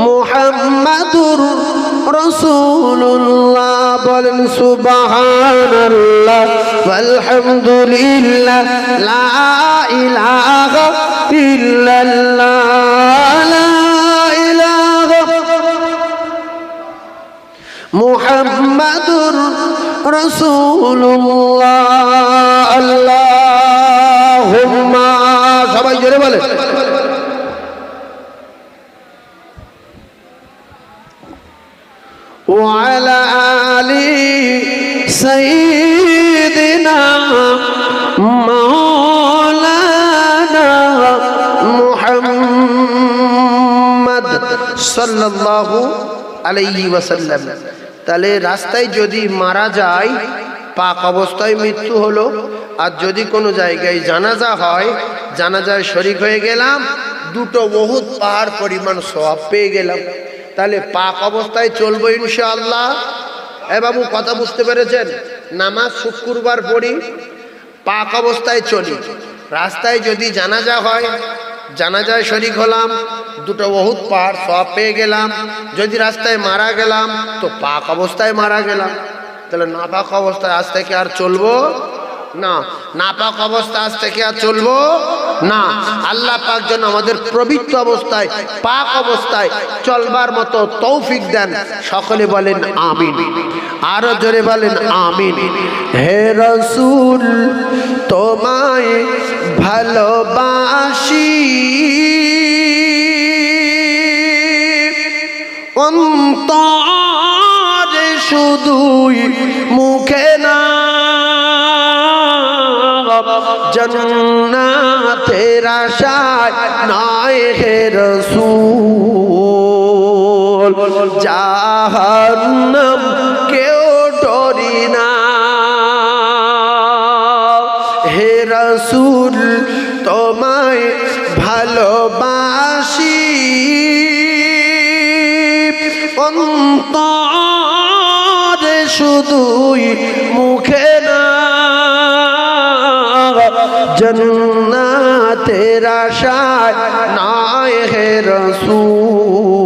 মুহাম্মাদুর রাসূলুল্লাহ। বলেন সুবহানাল্লাহ ওয়ালহামদুলিল্লাহ লা ইলাহা ইল্লাল্লাহ, লা ইলাহা মুহাম্মাদুর রাসূলুল্লাহ। আল্লাহুম্মা, সবাই জোরে বলে। وعلى آل سيدنا مولانا محمد সাল্লাল্লাহু আলাইহি ওয়াসাল্লাম। তাহলে রাস্তায় যদি মারা যায়, পাক অবস্থায় মৃত্যু হলো, আর যদি কোনো জায়গায় জানাজা হয়, জানাজায় শরীক হয়ে গেলাম, দুটো উহুদ পাহাড় পরিমাণ সওয়াব পেয়ে গেলাম। তাহলে পাক অবস্থায় চলবো ইনশাআল্লাহ। এ বাবু, কথা বুঝতে পেরেছেন? নামাজ শুক্রবার পড়ি, পাক অবস্থায় চলি। রাস্তায় যদি জানাজা হয়, জানাজায় শরীক হলাম, দুটো উহুদ পাহাড় সওয়াব পেয়ে গেলাম। যদি রাস্তায় মারা গেলাম তো পাক অবস্থায় মারা গেলাম। তাহলে নাপাক অবস্থায় আজ থেকে আর চলবো না, নাপাক অবস্থা আজ থেকে আর চলবো না। আল্লাহ পাক যেন আমাদের পবিত্র অবস্থায়, পাক অবস্থায় চলবার মতো তৌফিক দেন। সকলে বলেন আমিন। আরো জোরে বলেন আমিন। হে রাসূল তোমায় ভালোবাসি, অন্তরে শুধুই, মুখে না। জান্নাতের আশায় নয় হে রাসূল, জাহান্নাম কেউ ডরি না। হে রাসূল তোমায় ভালোবাসি, অন্তরে শুধুই, মুখে না। জান্নাতের আশায় নয় হে রাসূল,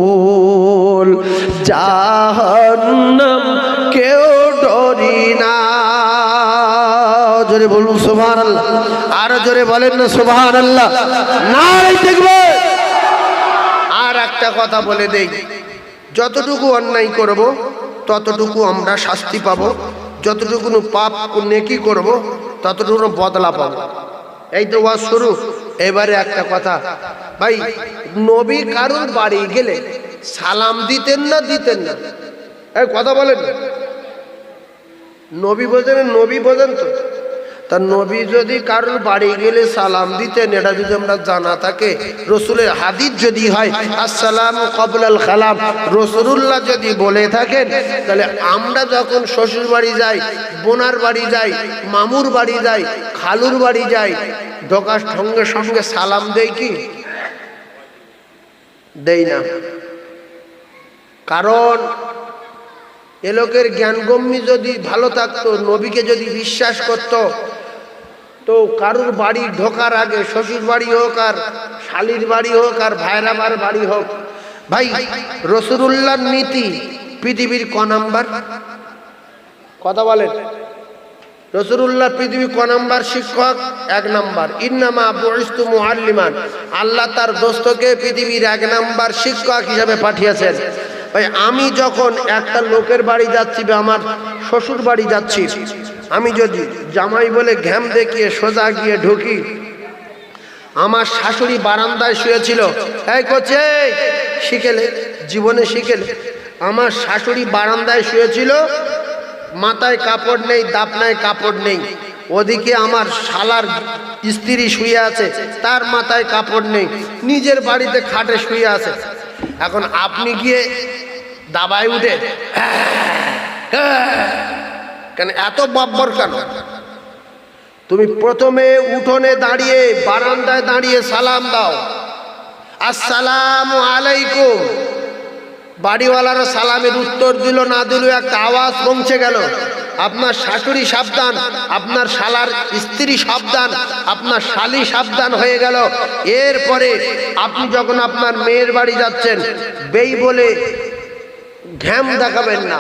জাহান্নাম কেউ ডরি না। জোরে বলুন সুবহানাল্লাহ। আরো জোরে বলেন না সুবহানাল্লাহ। নারে তাকবীর। আর একটা কথা বলে দেই, যতটুকু অন্যায় করব ততটুকু আমরা শাস্তি পাব, যতটুকু পাপ নেকি করব ততটুকু বদলা পাব। এই তো ওয়াজ শুরু। এবারে একটা কথা, ভাই, নবী কারুর বাড়ি গেলে সালাম দিতেন না দিতেন না? এই কথা বলেন। নবী বোঝেন, নবী বোঝেন তো? তা নবী যদি কারোর বাড়ি গেলে সালাম দিতেন, এটা যদি আমরা জানা থাকে, রসুলের হাদিস যদি হয় আসসালামু ক্বাবলাল খালাম, রাসূলুল্লাহ যদি বলে থাকেন, তাহলে আমরা যখন শ্বশুর বাড়ি যাই, বোনার বাড়ি যাই, মামুর বাড়ি যাই, খালুর বাড়ি যাই, ঢোকার সঙ্গে সঙ্গে সালাম দেই কি দেই না? কারণ এ লোকের জ্ঞানগম্যি যদি ভালো থাকতো, নবীকে যদি বিশ্বাস করত, তো কারুর বাড়ি ঢোকার আগে, শ্বশুর বাড়ি হোক আর শালির বাড়ি হোক আর ভাইরাবার বাড়ি হোক, ভাই রাসূলুল্লাহর নীতি পৃথিবীর ক নাম্বার? কথা বলেন। রাসূলুল্লাহ পৃথিবীর ক নাম্বার শিক্ষক? 1 নাম্বার। ইন্নামা বুইস্তু মুআল্লিমান, আল্লাহ তার দোস্তকে পৃথিবীর 1 নাম্বার শিক্ষক হিসেবে পাঠিয়েছেন। ভাই আমি যখন একটা লোকের বাড়ি যাচ্ছি বা আমার শ্বশুর বাড়ি যাচ্ছি, আমি যদি জামাই বলে ঘ্যাম দেখিয়ে সোজা গিয়ে ঢুকি, আমার শাশুড়ি বারান্দায় শুয়েছিল, এই কোচে শিখেলে, জীবনে শিখেলে, আমার শাশুড়ি বারান্দায় শুয়েছিল, মাথায় কাপড় নেই, দাপনায় কাপড় নেই, ওদিকে আমার শালার স্ত্রী শুয়ে আছে, তার মাথায় কাপড় নেই, নিজের বাড়িতে খাটে শুয়ে আছে। এখন আপনি গিয়ে দাবায় উঠে কেন এত বাব্বর কেন? তুমি প্রথমে উঠোনে দাঁড়িয়ে, বারান্দায় দাঁড়িয়ে সালাম দাও, আসসালামু আলাইকুম। বাড়িওয়ালারা সালামের উত্তর দিল না দিল, একটা আওয়াজ পৌঁছে গেল, আপনার শাশুড়ি সাবধান, আপনার শালার স্ত্রী সাবধান, আপনার শালি সাবধান হয়ে গেল। এরপরে আপনি যখন আপনার মেয়ের বাড়ি যাচ্ছেন, বেই বলে ঘ্যাম দেখাবেন না।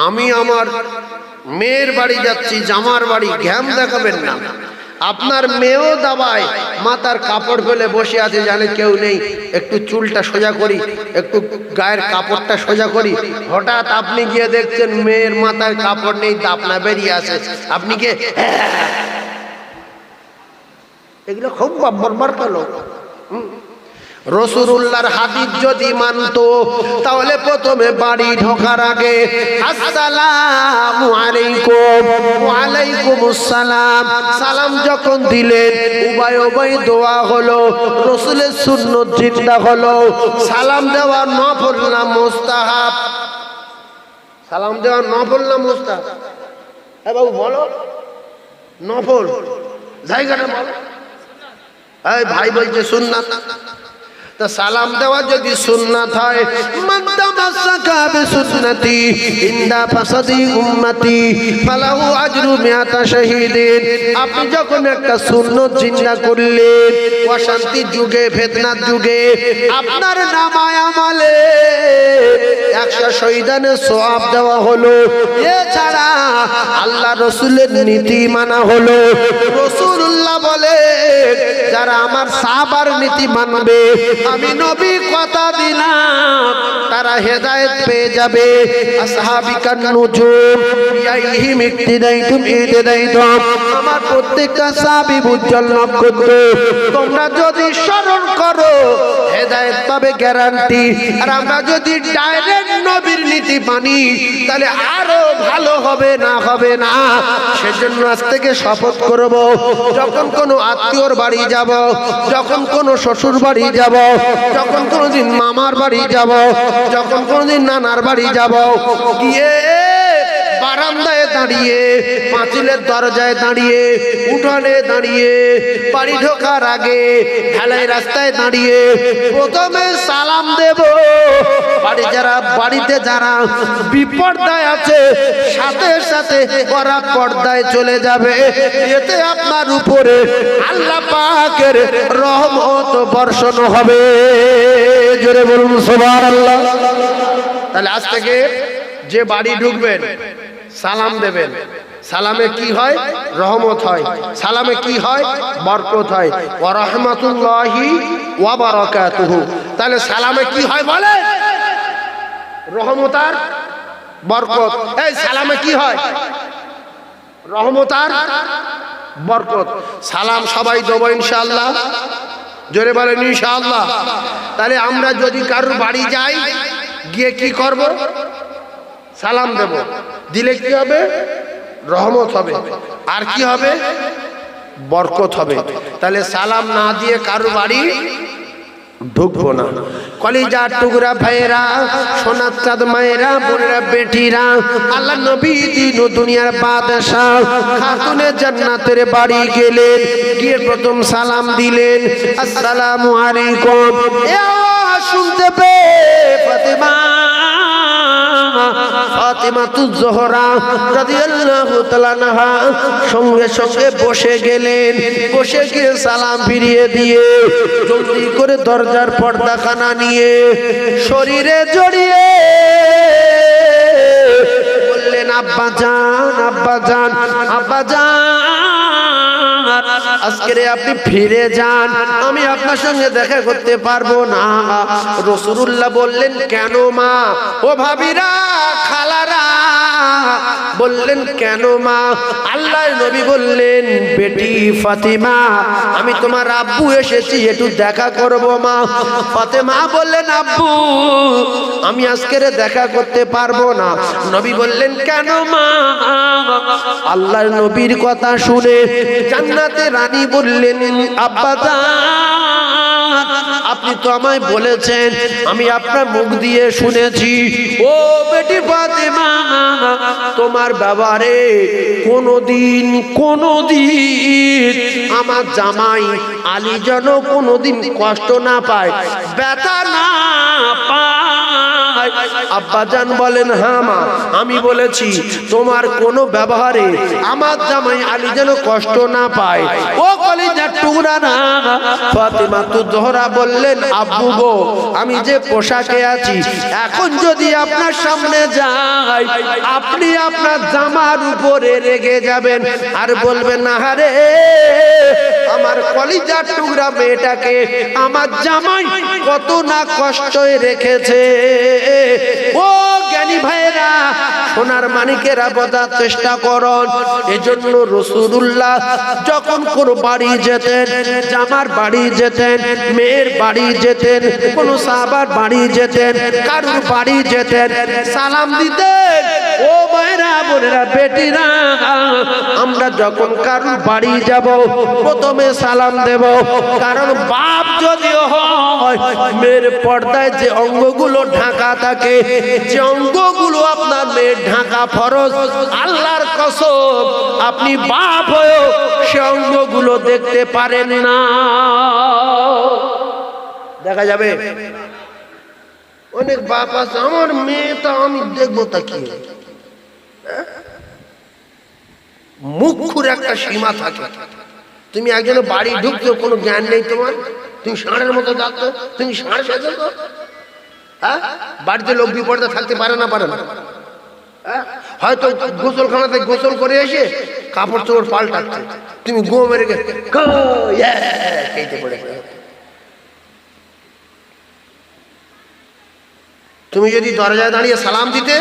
আমি আমার মেয়ের বাড়ি যাচ্ছি, জামার বাড়ি, ঘ্যাম দেখাবেন না। আপনার মেয়েও দাবায় মাথার কাপড় ফেলে বসে আছে, জানে কেউ নেই, একটু চুলটা সোজা করি, একটু গায়ের কাপড়টা সোজা করি, হঠাৎ আপনি গিয়ে দেখছেন মেয়ের মাথায় কাপড় নেই, দাপনা বেরিয়ে আছে, আপনি গিয়ে এগুলো খুব বাব্বর লোক। রাসূলুল্লাহর হাদিস যদি মানতো, তাহলে প্রথমে বাড়ি ঢোকার আগে আসসালামু আলাইকুম, ওয়া আলাইকুমুস সালাম, সালাম যখন দিলেন, উভয় উভয় দোয়া হলো, রাসূলের সুন্নাত জিন্দা হলো। সালাম দেওয়া নফল না মুস্তাহাব? সালাম দেওয়া নফল না মুস্তাহাব? এ বাবু বলো, নফল জায়গাটা বলো। এই ভাই বলছে সুন্নাত। তা সালাম দেওয়া যদি সুন্নাত হয়, মান তামাসসাকা বিসুন্নতি ইনদা ফাসাদি উম্মতি ফালাহু আজরু মিআতা শাহীদিন। আপনি যখন একটা সুন্নাত জিন্দা করলেন, অশান্তির যুগে, ফিতনার যুগে, আপনার নামায় আমলে 100 শহীদানের সওয়াব দেওয়া হলো। এছাড়া আল্লাহ রাসূলের নীতি মানা হলো। রাসূলুল্লাহ বলে, যারা আমার সাহাবার নীতি মানবে, আমি নবী কথা দিলাম, তারা হেদায়েত পেয়ে যাবে। আসহাবিকান নুজুম বিআইহিম ইক্তিদাইতুম ইহতিদাইতুম, আমার প্রত্যেকটা সাহাবী উজ্জ্বল নক্ষত্র, তোমরা যদি স্মরণ করো হেদায়েত পাবে গ্যারান্টি। আর আমরা যদি ডাইরেক্ট নবীর নীতি মানি, তাহলে আরো ভালো হবে না হবে না? সেজন্য আজ থেকে শপথ করব, যখন কোনো আত্মীয়র বাড়ি যাব, যখন কোনো শ্বশুর বাড়ি যাব, যখন কোনোদিন মামার বাড়ি যাব, যখন কোনোদিন নানার বাড়ি যাব, গিয়ে বারান্দায় দাঁড়িয়ে, পাঁচিলের দরজায় দাঁড়িয়ে, উঠোনে দাঁড়িয়ে, বাড়ি ঢোকার আগে ঢালাই রাস্তায় দাঁড়িয়ে প্রথমে সালাম দেব। বাড়িতে যারা বিপর্দায় আছে, সাথে সাথে ওরা পর্দায় চলে যাবে। এতে আপনার উপরে আল্লাহ পাকের রহমত বর্ষণ হবে। জোরে বলুন সুবহানাল্লাহ। তাহলে আজ থেকে যে বাড়ি ঢুকবেন, সালাম দেবেন। সালামে কি হয়? রহমত হয়। সালামে কি হয়? বরকত হয়। ওয়া রাহমাতুল্লাহি ওয়া বারাকাতুহু। তাহলে সালামে কি হয় বলে? রহমত আর বরকত। এই সালামে কি হয়? রহমত আর বরকত। সালাম সবাই দেবো ইনশাআল্লাহ। জোরে বলেন ইনশাআল্লাহ। তাহলে আমরা যদি কারোর বাড়ি যাই, গিয়ে কি করব? সালাম দেব। দিলে কি হবে? রহমত হবে। আর কি হবে? বরকত হবে। তাহলে সালাম না দিয়ে কারো বাড়ি ঢুকবো না। কলিজার টুকরা ভাইয়েরা, সোনার চাঁদ মায়েরা, বোনেরা, বেটিরা, আল্লাহ নবী দিন ও দুনিয়ার বাদশাহ খাতুনে জান্নাতের বাড়ি গেলেন, গিয়ে প্রথম সালাম দিলেন, আসসালামু আলাইকুম। শুনতে পেয়ে ফাতিমাতুজ জোহরা রাদিয়াল্লাহু তাআলা আনহা সঙ্গে সঙ্গে বসে গেলেন। বসে গিয়ে সালাম ফিরিয়ে দিয়ে জলদি করে দরজার পর্দাখানা নিয়ে শরীরে জড়িয়ে বললেন, আব্বা জান, আব্বা জান, আব্বা জান, আজকে আপনি ফিরে যান, আমি আপনার সঙ্গে দেখা করতে পারবো না। রাসূলুল্লাহ বললেন, কেন মা? ও ভাবিরা, খালারা বললেন, কেন মা? আল্লাহর নবী বললেন, বেটি ফাতিমা, আমি তোমার আব্বু এসেছি, একটু দেখা করব মা। ফাতিমা বললেন, আব্বু আমি আজকে দেখা করতে পারবো না। নবী বললেন, কেন মা? আল্লাহর নবীর কথা শুনে জান্নাতের রানী বললেন, আব্বা জান, আপনি তো আমায় বলেছেন, আমি আপনার মুখ দিয়ে শুনেছি, ও বেটি ফাতিমা, তোমার ব্যাপারে কোনদিন আমার জামাই আলী যেন কোনদিন কষ্ট না পায়, ব্যথা না পায়। আব্বাজান বলেন, হ্যাঁ মা, আমি বলেছি তোমার কোনো ব্যবহারে আমার জামাই আলী যেন কষ্ট না পায়। ও কলিজার টুকরা না ফাতিমাতুজ জোহরা বললেন, আব্বু গো, আমি যে পোশাকে আছি, এখন যদি আপনার সামনে যাই, আপনি আপনার জামার উপরে রেগে যাবেন আর বলবেন, না রে, আমার কলিজার টুকরা মেয়েটাকে আমার জামাই কত না কষ্টে রেখেছে। ও জ্ঞানী ভাইরা, সোনার মানিকেরা, বোঝার চেষ্টা করুন। এজন্য রাসূলুল্লাহ যখন কোন বাড়ি যেতেন, জামার বাড়ি যেতেন, মেয়ের বাড়ি যেতেন, কোন সাহাবার বাড়ি যেতেন, কারুর বাড়ি যেতেন, সালাম দিতেন। ও মায়েরা, বোনেরা, বেটিরা, আমরা যখন কারুর বাড়ি যাব প্রথমে সালাম দেব। কারণ বাপ যদিও হয়, মেয়ের পর্দায় যে অঙ্গগুলো ঢাকা থাকে, যে অঙ্গগুলো আপনার মেয়ের ঢাকা ফরজ, আল্লাহর কসম আপনি বাপ হয়েও সে অঙ্গগুলো দেখতে পারেন না। দেখা যাবে অনেক বাপ আছে, আমার মেয়েটা আমি দেখবো তা কি, মুখুর একটা সীমা থাকে। তুমি একজন বাড়ি ঢুকছো, কোনো জ্ঞান নেই তোমার, তুমি ষাঁড়ের মতো যাচ্ছ, তুমি ষাঁড় সেজো তো। হ্যাঁ, বাড়িতে লোক বিপর্দা থাকতে পারে না, পারে না। হয়তো গোসলখানাতে গোসল করে এসে কাপড় চোপড় পাল্টাচ্ছে, তুমি গো মেরে খেতে পড়ে। তুমি যদি দরজায় দাঁড়িয়ে সালাম দিতে,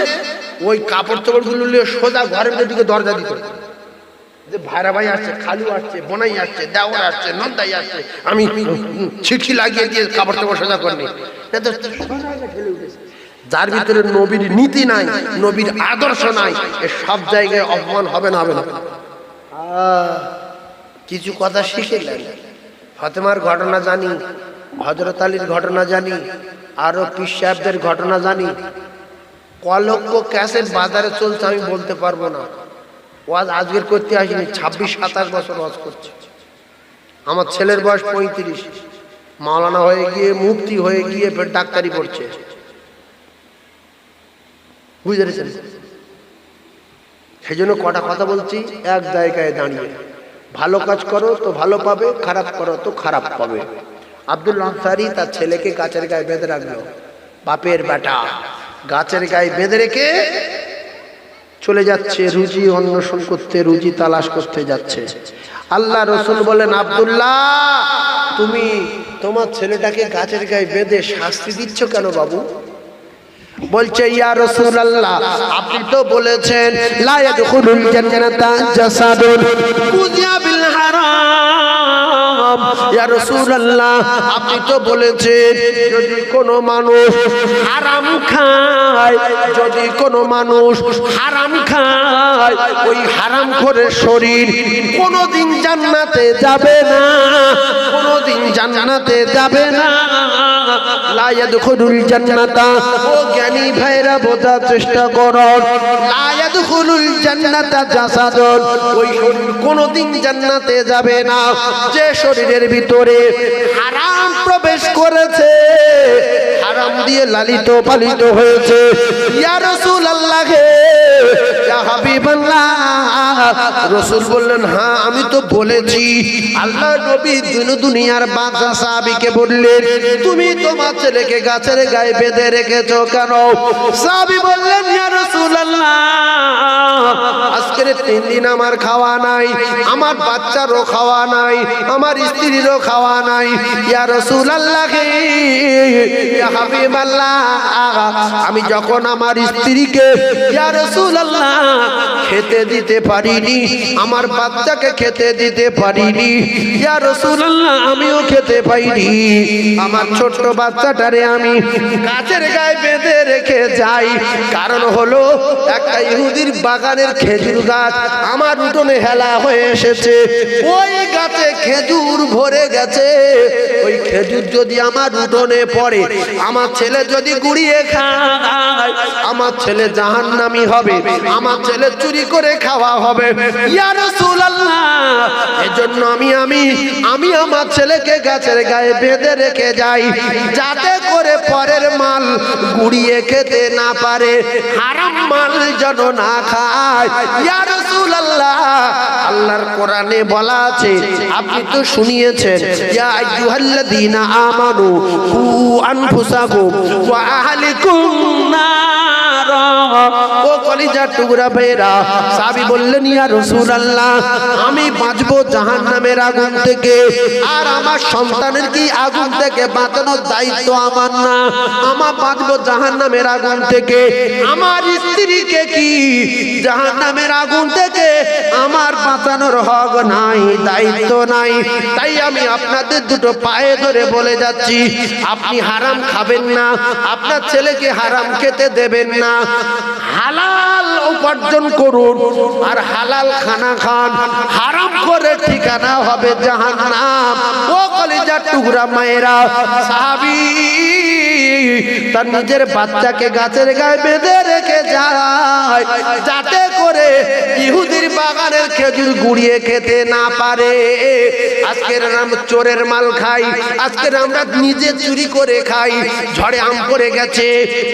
ওই কাপড় চোপড় গুলো সোজা ঘরের দিকে দরজা দিত, যে ভাইরা ভাই আসছে, খালু আসছে, বোনাই আসছে, দেওয়ার আসছে, নন্দাই আসছে, আমি চিঠি লাগিয়ে দিয়ে কাপড় চোপড় সোজা করিনি। যার ভিতরে নবীর নীতি নাই, নবীর আদর্শ নাই, এ সব জায়গায় অপমান হবে না, হবে না। কিছু কথা শিখেলেন, ফাতেমার ঘটনা জানি, হযরত আলীর ঘটনা জানি, আরো পীর সাহেবদের ঘটনা জানি। কলক্ষ ক্যাসেট বাজারে চলছে, আমি বলতে পারবো না। ওয়াজ আজকের করতে আসিনি, 26-27 বছর ওয়াজ করছে। আমার ছেলের বয়স 35, মাওলানা হয়ে গিয়ে, মুফতি হয়ে গিয়ে ফের ডাক্তারি পড়ছে। বুঝতে পেরেছেন? সেই জন্য কটা কথা বলছি এক জায়গায় দাঁড়িয়ে। ভালো কাজ করো তো ভালো পাবে, খারাপ করো তো খারাপ পাবে। আব্দুল্লাহ আনসারী তার ছেলেকে গাছের গায়ে বেঁধে রাখলো, বাপের বেটা গাছের গায়ে বেঁধে রেখে চলে যাচ্ছে রুজি অন্বেষণ করতে, রুজি তালাশ করতে যাচ্ছে। আল্লাহ রাসূল বলেন, আব্দুল্লাহ, তুমি তোমার ছেলেটাকে গাছের গায়ে বেঁধে শাস্তি দিচ্ছ কেন বাবু? বলছে, ইয়া রাসূলুল্লাহ, আপনি তো বলেছেন লা ইয়াদখুলুল জান্নাতা জাসাদুন কুযিয়া বিল হারাম, ইয়া রাসূলুল্লাহ আপনি তো বলেছেন যদি কোনো মানুষ হারাম খায়, যদি কোনো মানুষ হারাম খায় ওই হারামখোরের শরীর কোনোদিন জান্নাতে যাবে না, কোনোদিন জান্নাতে যাবে না। লা ইয়াদখুলুল জান্নাতা, ও জ্ঞানী ভাইরা বোঝার চেষ্টা করো, লা ইয়াদখুলুল জান্নাতা জাসাদুন, ওই শরীর কোনোদিন জান্নাতে যাবে না যে শরীরের ভিতরে হারাম প্রবেশ করেছে, হারাম দিয়ে লালিত পালিত হয়েছে। ইয়া রাসূলুল্লাহ, ইয়া হাবিবাল্লাহ, রাসূল বললেন হ্যাঁ আমি তো বলেছি। আল্লাহ নবী দুনিয়ার বাদশা সাহাবীকে বললেন তুমি তোমার ছেলেকে গাছের গায়ে বেঁধে রেখেছো কেন? সাহাবী বললেন ইয়া রাসূলুল্লাহ আজকের 3 দিন আমার খাওয়া নাই, আমার বাচ্চারও খাওয়া নাই, আমার স্ত্রীরও খাওয়া নাই। ইয়া রাসূলুল্লাহ, ইয়া হাবিবাল্লাহ, আমি যখন আমার স্ত্রীকে ইয়া রাসূলুল্লাহ খেতে দিতে পারিনি, আমার বাচ্চাকে খেতে দিতে পারিনি, ইয়া রাসূলুল্লাহ আমিও খেতে পাইনি, আমার ছোট বাচ্চাটারে আমি গাছের গায়ে বেঁধে রেখে যাই। কারণ হলো একটা ইহুদির বাগানের খেজুর গাছ আমার উঠোনে হেলা হয়ে এসেছে, ওই গাছে খেজুর ভরে গেছে, ওই খেজুর যদি আমার উঠোনে পড়ে, আমার ছেলে যদি গুড়িয়ে খায়, আমার ছেলে জাহান্নামী হবে, আমার ছেলে চুরি করে খাওয়া হবে। ইয়া রাসূলুল্লাহ এজন্য আমি আমার ছেলেকে গাছের গায়ে বেঁধে রেখে যাই যাতে করে পরের মাল গুড়িয়ে খেতে না পারে, হারাম মাল যেন না খায়। ইয়া রাসূলুল্লাহ আল্লাহর কোরআনে বলা আছে, আপনি তো শুনিয়েছেন ইয়া আইয়ুহাল্লাযীনা আমানু কু আনফুসাকুম ওয়া আহলিকুম নার। ও কলিজার টুকরা ভাইরা, সাহাবী বললেন ইয়া রাসূলুল্লাহ আমি বাঁচবো জাহান্নামের আগুন থেকে, আর আমার সন্তানের কি আগুন থেকে বাঁচানোর দায়িত্ব আমার না? আমার বাঁচবো জাহান্নামের আগুন থেকে, আমার স্ত্রীকে কি জাহান্নামের আগুন থেকে আমার বাঁচানোর হক নাই, দায়িত্ব নাই। তাই আমি আপনাদের দুটো পায়ে ধরে বলে যাচ্ছি, আপনি হারাম খাবেন না, আপনার ছেলেকে হারাম খেতে দেবেন না, হালাল উপার্জন করুন আর হালাল খানা খান, হারাম করে ঠিকানা হবে জাহান্নাম। ও কলিজার টুকরা মায়েরা, সাহাবী তার নিজের বাচ্চাকে গাছের গায়ে বেঁধে রেখে যায় যাতে করে ইহুদির বাগানের খেজুর গুড়িয়ে খেতে না পারে। আজকের আমরা চোরের মাল খাই, আজকের আমরা নিজে চুরি করে খাই, ঝড়ে আম পড়ে গেছে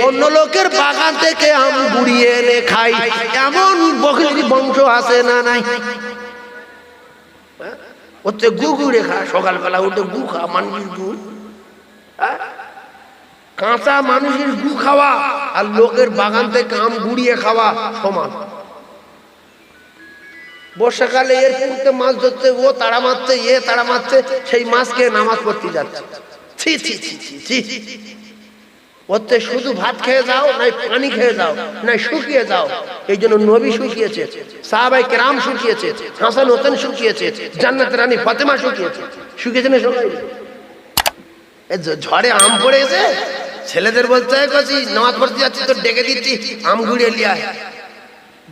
অন্য লোকের বাগান থেকে আম গুড়িয়ে এনে খাই, এমন বকরি বংশ আছে না নাই? হচ্ছে গু গুড়ে খা, সকালবেলা উঠে গু খা, মানুষের গু, কাঁচা মানুষের গু খাওয়া আর লোকের বাগান থেকে আম গুড়িয়ে খাওয়া সমান। বর্ষাকালে এর পুকুরতে মাছ ধরতে, ও তাড়া মারছে, এ তাড়া মারছে, সেই মাছকে নামাজ পড়তে যাচ্ছে। ছি ছি ছি ছি ছি, ওতে শুধু ভাত খেয়ে যাও, নাই পানি খেয়ে যাও, নাই শুকিয়ে যাও। এই জন্য নবী শুকিয়েছে, সাহাবায়ে কেরাম শুকিয়েছে, হাসান হোসেন শুকিয়েছে, জান্নাতের রানী ফাতেমা শুকিয়েছে, শুকিয়েছে না সবাই? ঝড়ে আম পড়েছে, ছেলেদের বলতে নামাজ পড়তে যাচ্ছি তো ডেকে দিচ্ছি আম গুড়িয়ে লিয়ে আয়।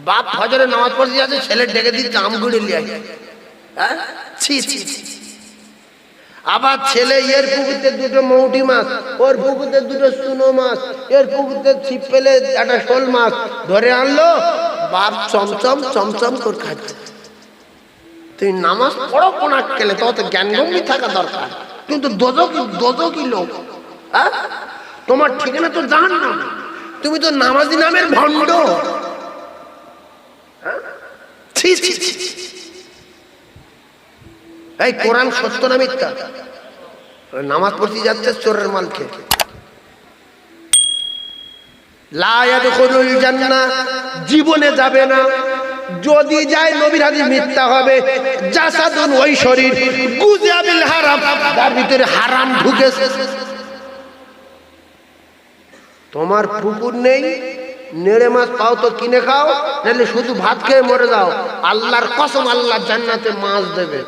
বাপ ফজরে নামাজ পড়তে যাচ্ছে, ছেলে ডেকে দিচ্ছে আম গুড়িয়ে লিয়ে আয়। ছি ছি ছি। আবার ছেলে এর পুকুরতে দুটো মৌটি মাছ, ওর পুকুরতে দুটো চুনো মাছ, এর পুকুরতে ছিপ পেলে একটা শোল মাছ ধরে আনলো, বাপ চমচম চমচম করে খাচ্ছে। তুই নামাজ পড়ো কোনা কেলে, তো জ্ঞান গম্ভীর থাকা দরকার, কিন্তু দোজকি লোক, তোমার ঠিকানা তো জাহান্নাম, তুমি তো নামাজি নামের ভণ্ড। ছি ছি ছি। এই কোরআন সত্য না মিথ্যা? নামাজ পড়তে যাচ্ছে চোরের মাল খেয়ে। লা ইয়াদখুলুল জান্নাহ, জীবনে যাবে না, যদি যায় নবীর হাদিস মিথ্যা হবে। জাসাদুন, ওই শরীর, গুযিয়া বিল হারাম, তার ভিতরে হারাম ঢুকেছে। তোমার পুকুর নেই, নেড়ে মাছ পাও তো কিনে খাও, নাহলে শুধু ভাত খেয়ে মরে যাও। আল্লাহর কসম, আল্লাহ জান্নাতে মাছ দেবে।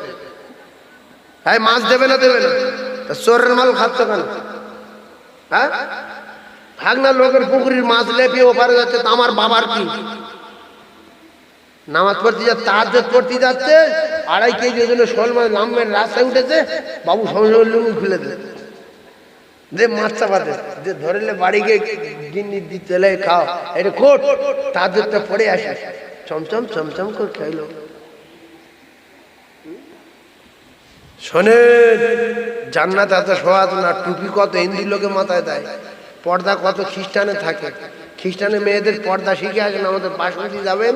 হ্যাঁ মাছ দেবে না দেবে না? চোরের মাল খাচ্ছ কেন? হ্যাঁ ভাগনা লোকের পুকুরির মাছ লেপিয়ে ওপারে যাচ্ছে, তা আমার বাবার কি? নামাজ পড়তে যাচ্ছে, তাহাজ্জুদ পড়তে যাচ্ছে, 2.5 কেজি ওজনের শোল মাছ নামের রাস্তায় উঠেছে, বাবু সঙ্গে লুঙ্গি খুলে দে মাছ চাপাতে যে ধরলে বাড়ি গিয়ে গিন্নি দিতে খাও, এটা কোট তাহাজ্জুদটা পড়ে আসে, চমচম চমচম করে খাইলো। শোনেন, জান্নাত এত সহজ না। টুপি কত হিন্দু লোকে মাথায় দেয়, পর্দা কত খ্রিস্টানে থাকে। খ্রিস্টানের মেয়েদের পর্দা শিখে আসেন, আমাদের বাসন্তী যাবেন,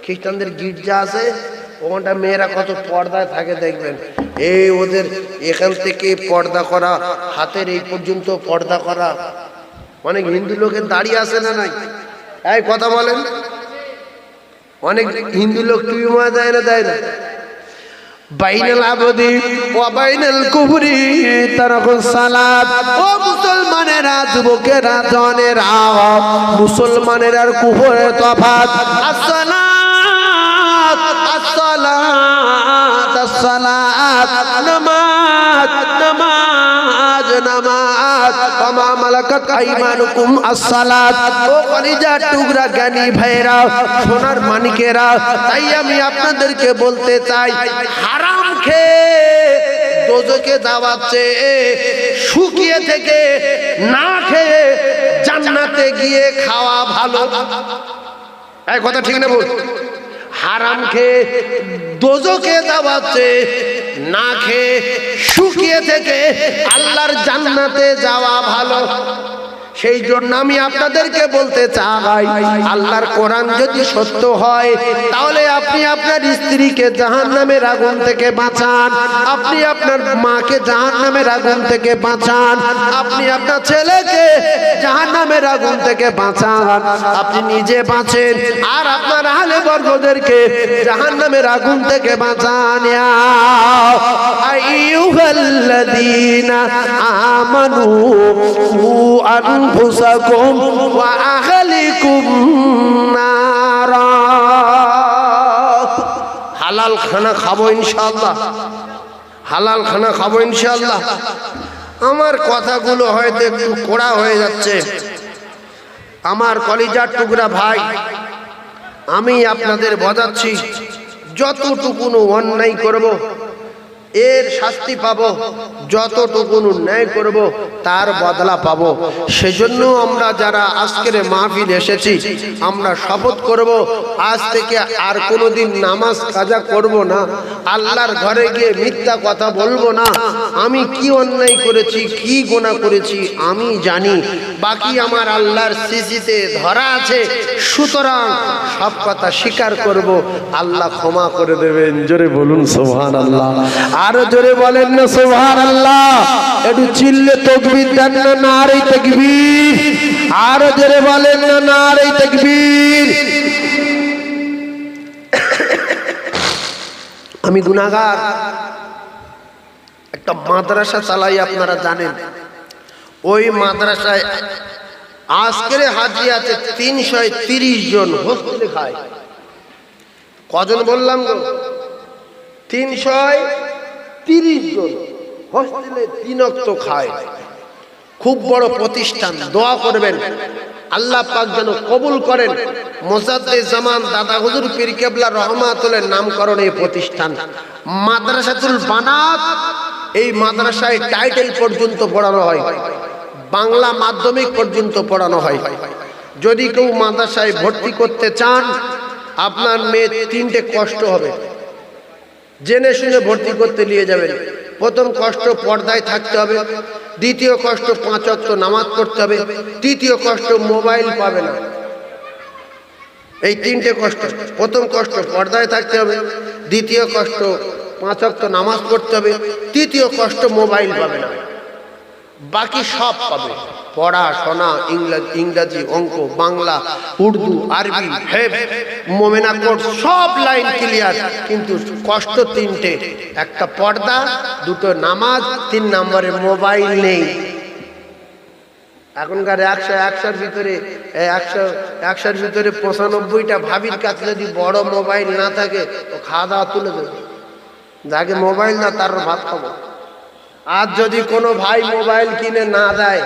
খ্রিস্টানদের গির্জা আছে, ওখানটা মেয়েরা কত পর্দায় থাকে দেখবেন। এই ওদের এখান থেকে পর্দা করা, হাতের এই পর্যন্ত পর্দা করা। অনেক হিন্দু লোকের দাঁড়িয়ে আছে না নাই? এই কথা বলেন, অনেক হিন্দু লোক টুপি মাথা দেয় না দেয় না? বাইনাল আবদি ওয়া বাইনাল কুফরি তারাকুস সালাত। ও মুসলমানেরা, যুবকেরা, জনেরা, মুসলমানের আর কুফরের তফাত। আসসালাত আসসালাত আসসালাত, নামাজ নামাজ নামাজ, ওয়া মালাকাত আইমানুকুম আসসালাত। ও কলিজার টুকরা জ্ঞানী ভাইরা, সোনার মানিকেরা, তাই আমি আপনাদেরকে বলতে চাই, হারাম খেয়ে দোজখে যাওয়াচ্ছে, শুকিয়ে থেকে না খেয়ে জান্নাতে গিয়ে খাওয়া ভালো। এই কথা ঠিক না বল? হারাম খেয়ে দোজখে যাওয়াচ্ছে, না খেয়ে শুকিয়ে থেকে আল্লাহর জান্নাতে যাওয়া ভালো। সেই জন্য আমি আপনাদেরকে বলতে চাই, আল্লাহর কোরআন যদি সত্য হয়, তাহলে আপনি আপনার স্ত্রীকে জাহান্নামের আগুন থেকে বাঁচান, আপনি আপনার মাকে জাহান্নামের আগুন থেকে বাঁচান, আপনি আপনার ছেলেকে জাহান্নামের আগুন থেকে বাঁচান, আপনি নিজে বাঁচেন, আর আপনার আহলে বর্গদেরকে জাহান্নামের আগুন থেকে বাঁচান। ইয়া আইয়ুহাল্লাযীনা আমানু আনফুসাকুম ওয়া আহলিকুম নারা। হালাল খানা খাবো ইনশাআল্লাহ, হালাল খানা খাবো ইনশাআল্লাহ। আমার কথাগুলো হয়তো একটু কড়া হয়ে যাচ্ছে, আমার কলিজার টুকরা ভাই, আমি আপনাদের বোঝাচ্ছি, যতটুকুনো অন্যায় করব এর শাস্তি পাবো, যতটুকুনো ন্যায় করব তার বদলা পাবো। সেজন্য আমরা যারা আজকের মাহফিল এসেছি, আমরা শপথ করব, আজ থেকে আর কোনোদিন নামাজ কাজা করব না, আল্লাহর ঘরে গিয়ে মিথ্যা কথা বলবো না। আমি কি অন্যায় করেছি, কি গুনাহ করেছি আমি জানি, বাকি আমার আল্লাহর সিসিতে ধরা আছে। সুতরাং সব কথা স্বীকার করব, আল্লাহ ক্ষমা করে দেবেন। জোরে বলুন সুবহানাল্লাহ, আরো জোরে বলেন না সুবহানাল্লাহ। একটু চিল্লে তাকবীর দেন না, নারে তাকবীর। আরো জোরে বলেন না, নারে তাকবীর। আমি গুনাহগার, একটা মাদ্রাসা চালাই, আপনারা জানেন। ওই মাদ্রাসায় আজকের হাজি আছে 330 জন, হোস্টেলে খায়। কজন বললাম গো? 330 জন হোস্টেলে 3 ওয়াক্ত খায়। খুব বড় প্রতিষ্ঠান, দোয়া করবেন আল্লাহ পাক যেন কবুল করেন। মুজাদ্দিদ জামান দাদা হুজুর পীর কেবলা রহমাতুল্লাহ নামকরণ এই প্রতিষ্ঠান মাদ্রাসাতুল বানাত। এই মাদ্রাসায় টাইটেল পর্যন্ত পড়ানো হয়, বাংলা মাধ্যমিক পর্যন্ত পড়ানো হয়। যদি কেউ মাদ্রাসায় ভর্তি করতে চান, আপনার মেয়ে 3টে কষ্ট হবে, জেনে শুনে ভর্তি করতে নিয়ে যাবেন। প্রথম কষ্ট, পর্দায় থাকতে হবে। দ্বিতীয় কষ্ট, 5 ওয়াক্ত নামাজ পড়তে হবে। তৃতীয় কষ্ট, মোবাইল পাবে না। এই 3টে কষ্ট। প্রথম কষ্ট, পর্দায় থাকতে হবে। দ্বিতীয় কষ্ট, 5 ওয়াক্ত নামাজ পড়তে হবে। তৃতীয় কষ্ট, মোবাইল পাবে না। বাকি সব পাবে, পড়াশোনা, ইংরাজি, অঙ্ক, বাংলা, উর্দু, আরবি, হেফজ, মোমেনা কোর্স, সব লাইন ক্লিয়ার। কিন্তু কষ্ট 3টে, একটা পর্দা, 2টো নামাজ, 3 নম্বরে মোবাইল নেই। এখনকার 100-100-র ভিতরে 100-100-র ভিতরে 95টা ভাবির কাছে যদি বড় মোবাইল না থাকে, তো খাওয়া দাওয়া তুলে দেবে। যাকে মোবাইল না তার ভাত খাবো। আর যদি কোনো ভাই মোবাইল কিনে না দেয়,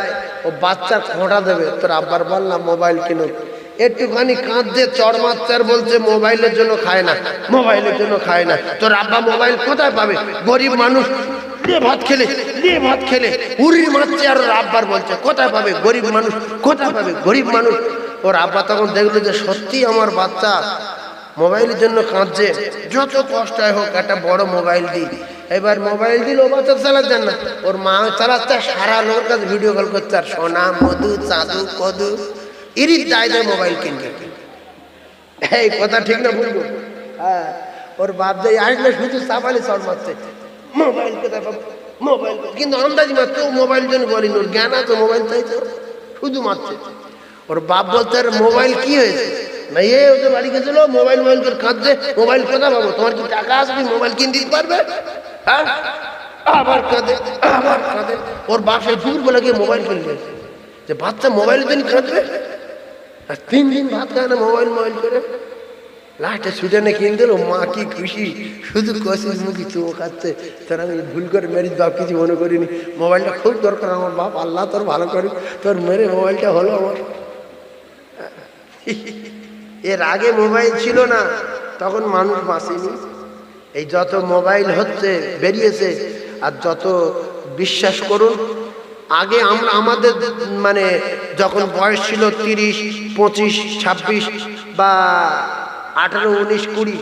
ও বাচ্চার খোঁটা দেবে, তোর আব্বার বললাম মোবাইল কিনো, একটুখানি কাঁদছে, চড় মারছে আর বলছে মোবাইলের জন্য খায় না, মোবাইলের জন্য খায় না। তোর আব্বা মোবাইল কোথায় পাবে? গরিব মানুষ ভাত খেলে ভাত খেলে উড়ি মারছে, আর ওর আব্বার বলছে কোথায় পাবে? গরিব মানুষ কোথায় পাবে? গরিব মানুষ। ওর আব্বা তখন দেখলো যে সত্যি আমার বাচ্চা মোবাইলের জন্য কাঁদছে, যত কষ্ট হোক একটা বড় মোবাইল দিই। এবার মোবাইল দিল, ও বাচ্চা চালাচ্ছেন না, ওর মা চালাচ্ছে, সারা লোকের কাছে ভিডিও কল করছে, আর সোনা মধু চাঁদু কদু ইরির দায় দেয় মোবাইল কিনবে। এই কথা ঠিক না বলবো? হ্যাঁ, ওর বাপ যাই আসলে শুধু চাপালি চড় মারছে, মোবাইল কোথায় পাবো, মোবাইল। কিন্তু আন্দাজি মারছে, ও মোবাইল জন্য বলিনি, ওর জ্ঞান আছে, মোবাইল চাইছে, শুধু মারছে। ওর বাপ বলছে আর মোবাইল কি হয়েছে না, এ ওদের বাড়ি গেছিল, মোবাইল মোবাইল করে কাঁদছে, মোবাইল কোথায় পাবো, তোমার কি টাকা আছে, তুমি মোবাইল কিনে দিতে পারবে? হ্যাঁ, আবার কাঁদে, আবার কাঁদে। ওর বাপ সেই দুপুর বেলা গিয়ে মোবাইল কিনবে, যে বাচ্চা মোবাইলের জন্য কাঁদবে, আর 3 দিন ভাত খায় না মোবাইল মোবাইল করে। লাস্টে সুডানে কিনে দিল, মা কি খুশি, শুধু কষিস মুখি চুমো খাচ্ছে। তোর আমি ভুল করে মেরিস বাপ, কিছু মনে করিনি, মোবাইলটা খুব দরকার আমার বাপ, আল্লাহ তোর ভালো করি, তোর মেরে মোবাইলটা হলো আমার। এর আগে মোবাইল ছিল না, তখন মানুষ বাঁচেনি। এই যত মোবাইল হচ্ছে বেরিয়েছে, আর যত বিশ্বাস করুন, আগে আমরা আমাদের মানে যখন বয়স ছিল 30, 25, 26 বা 18, 19, 20,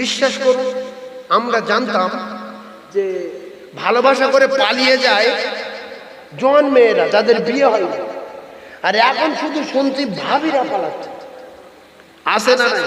বিশ্বাস করুন আমরা জানতাম যে ভালোবাসা করে পালিয়ে যায় জোয়ান মেয়েরা যাদের বিয়ে হয় না। আর এখন শুধু শুনছি ভাবিরা পালাচ্ছে, আসে না নাই?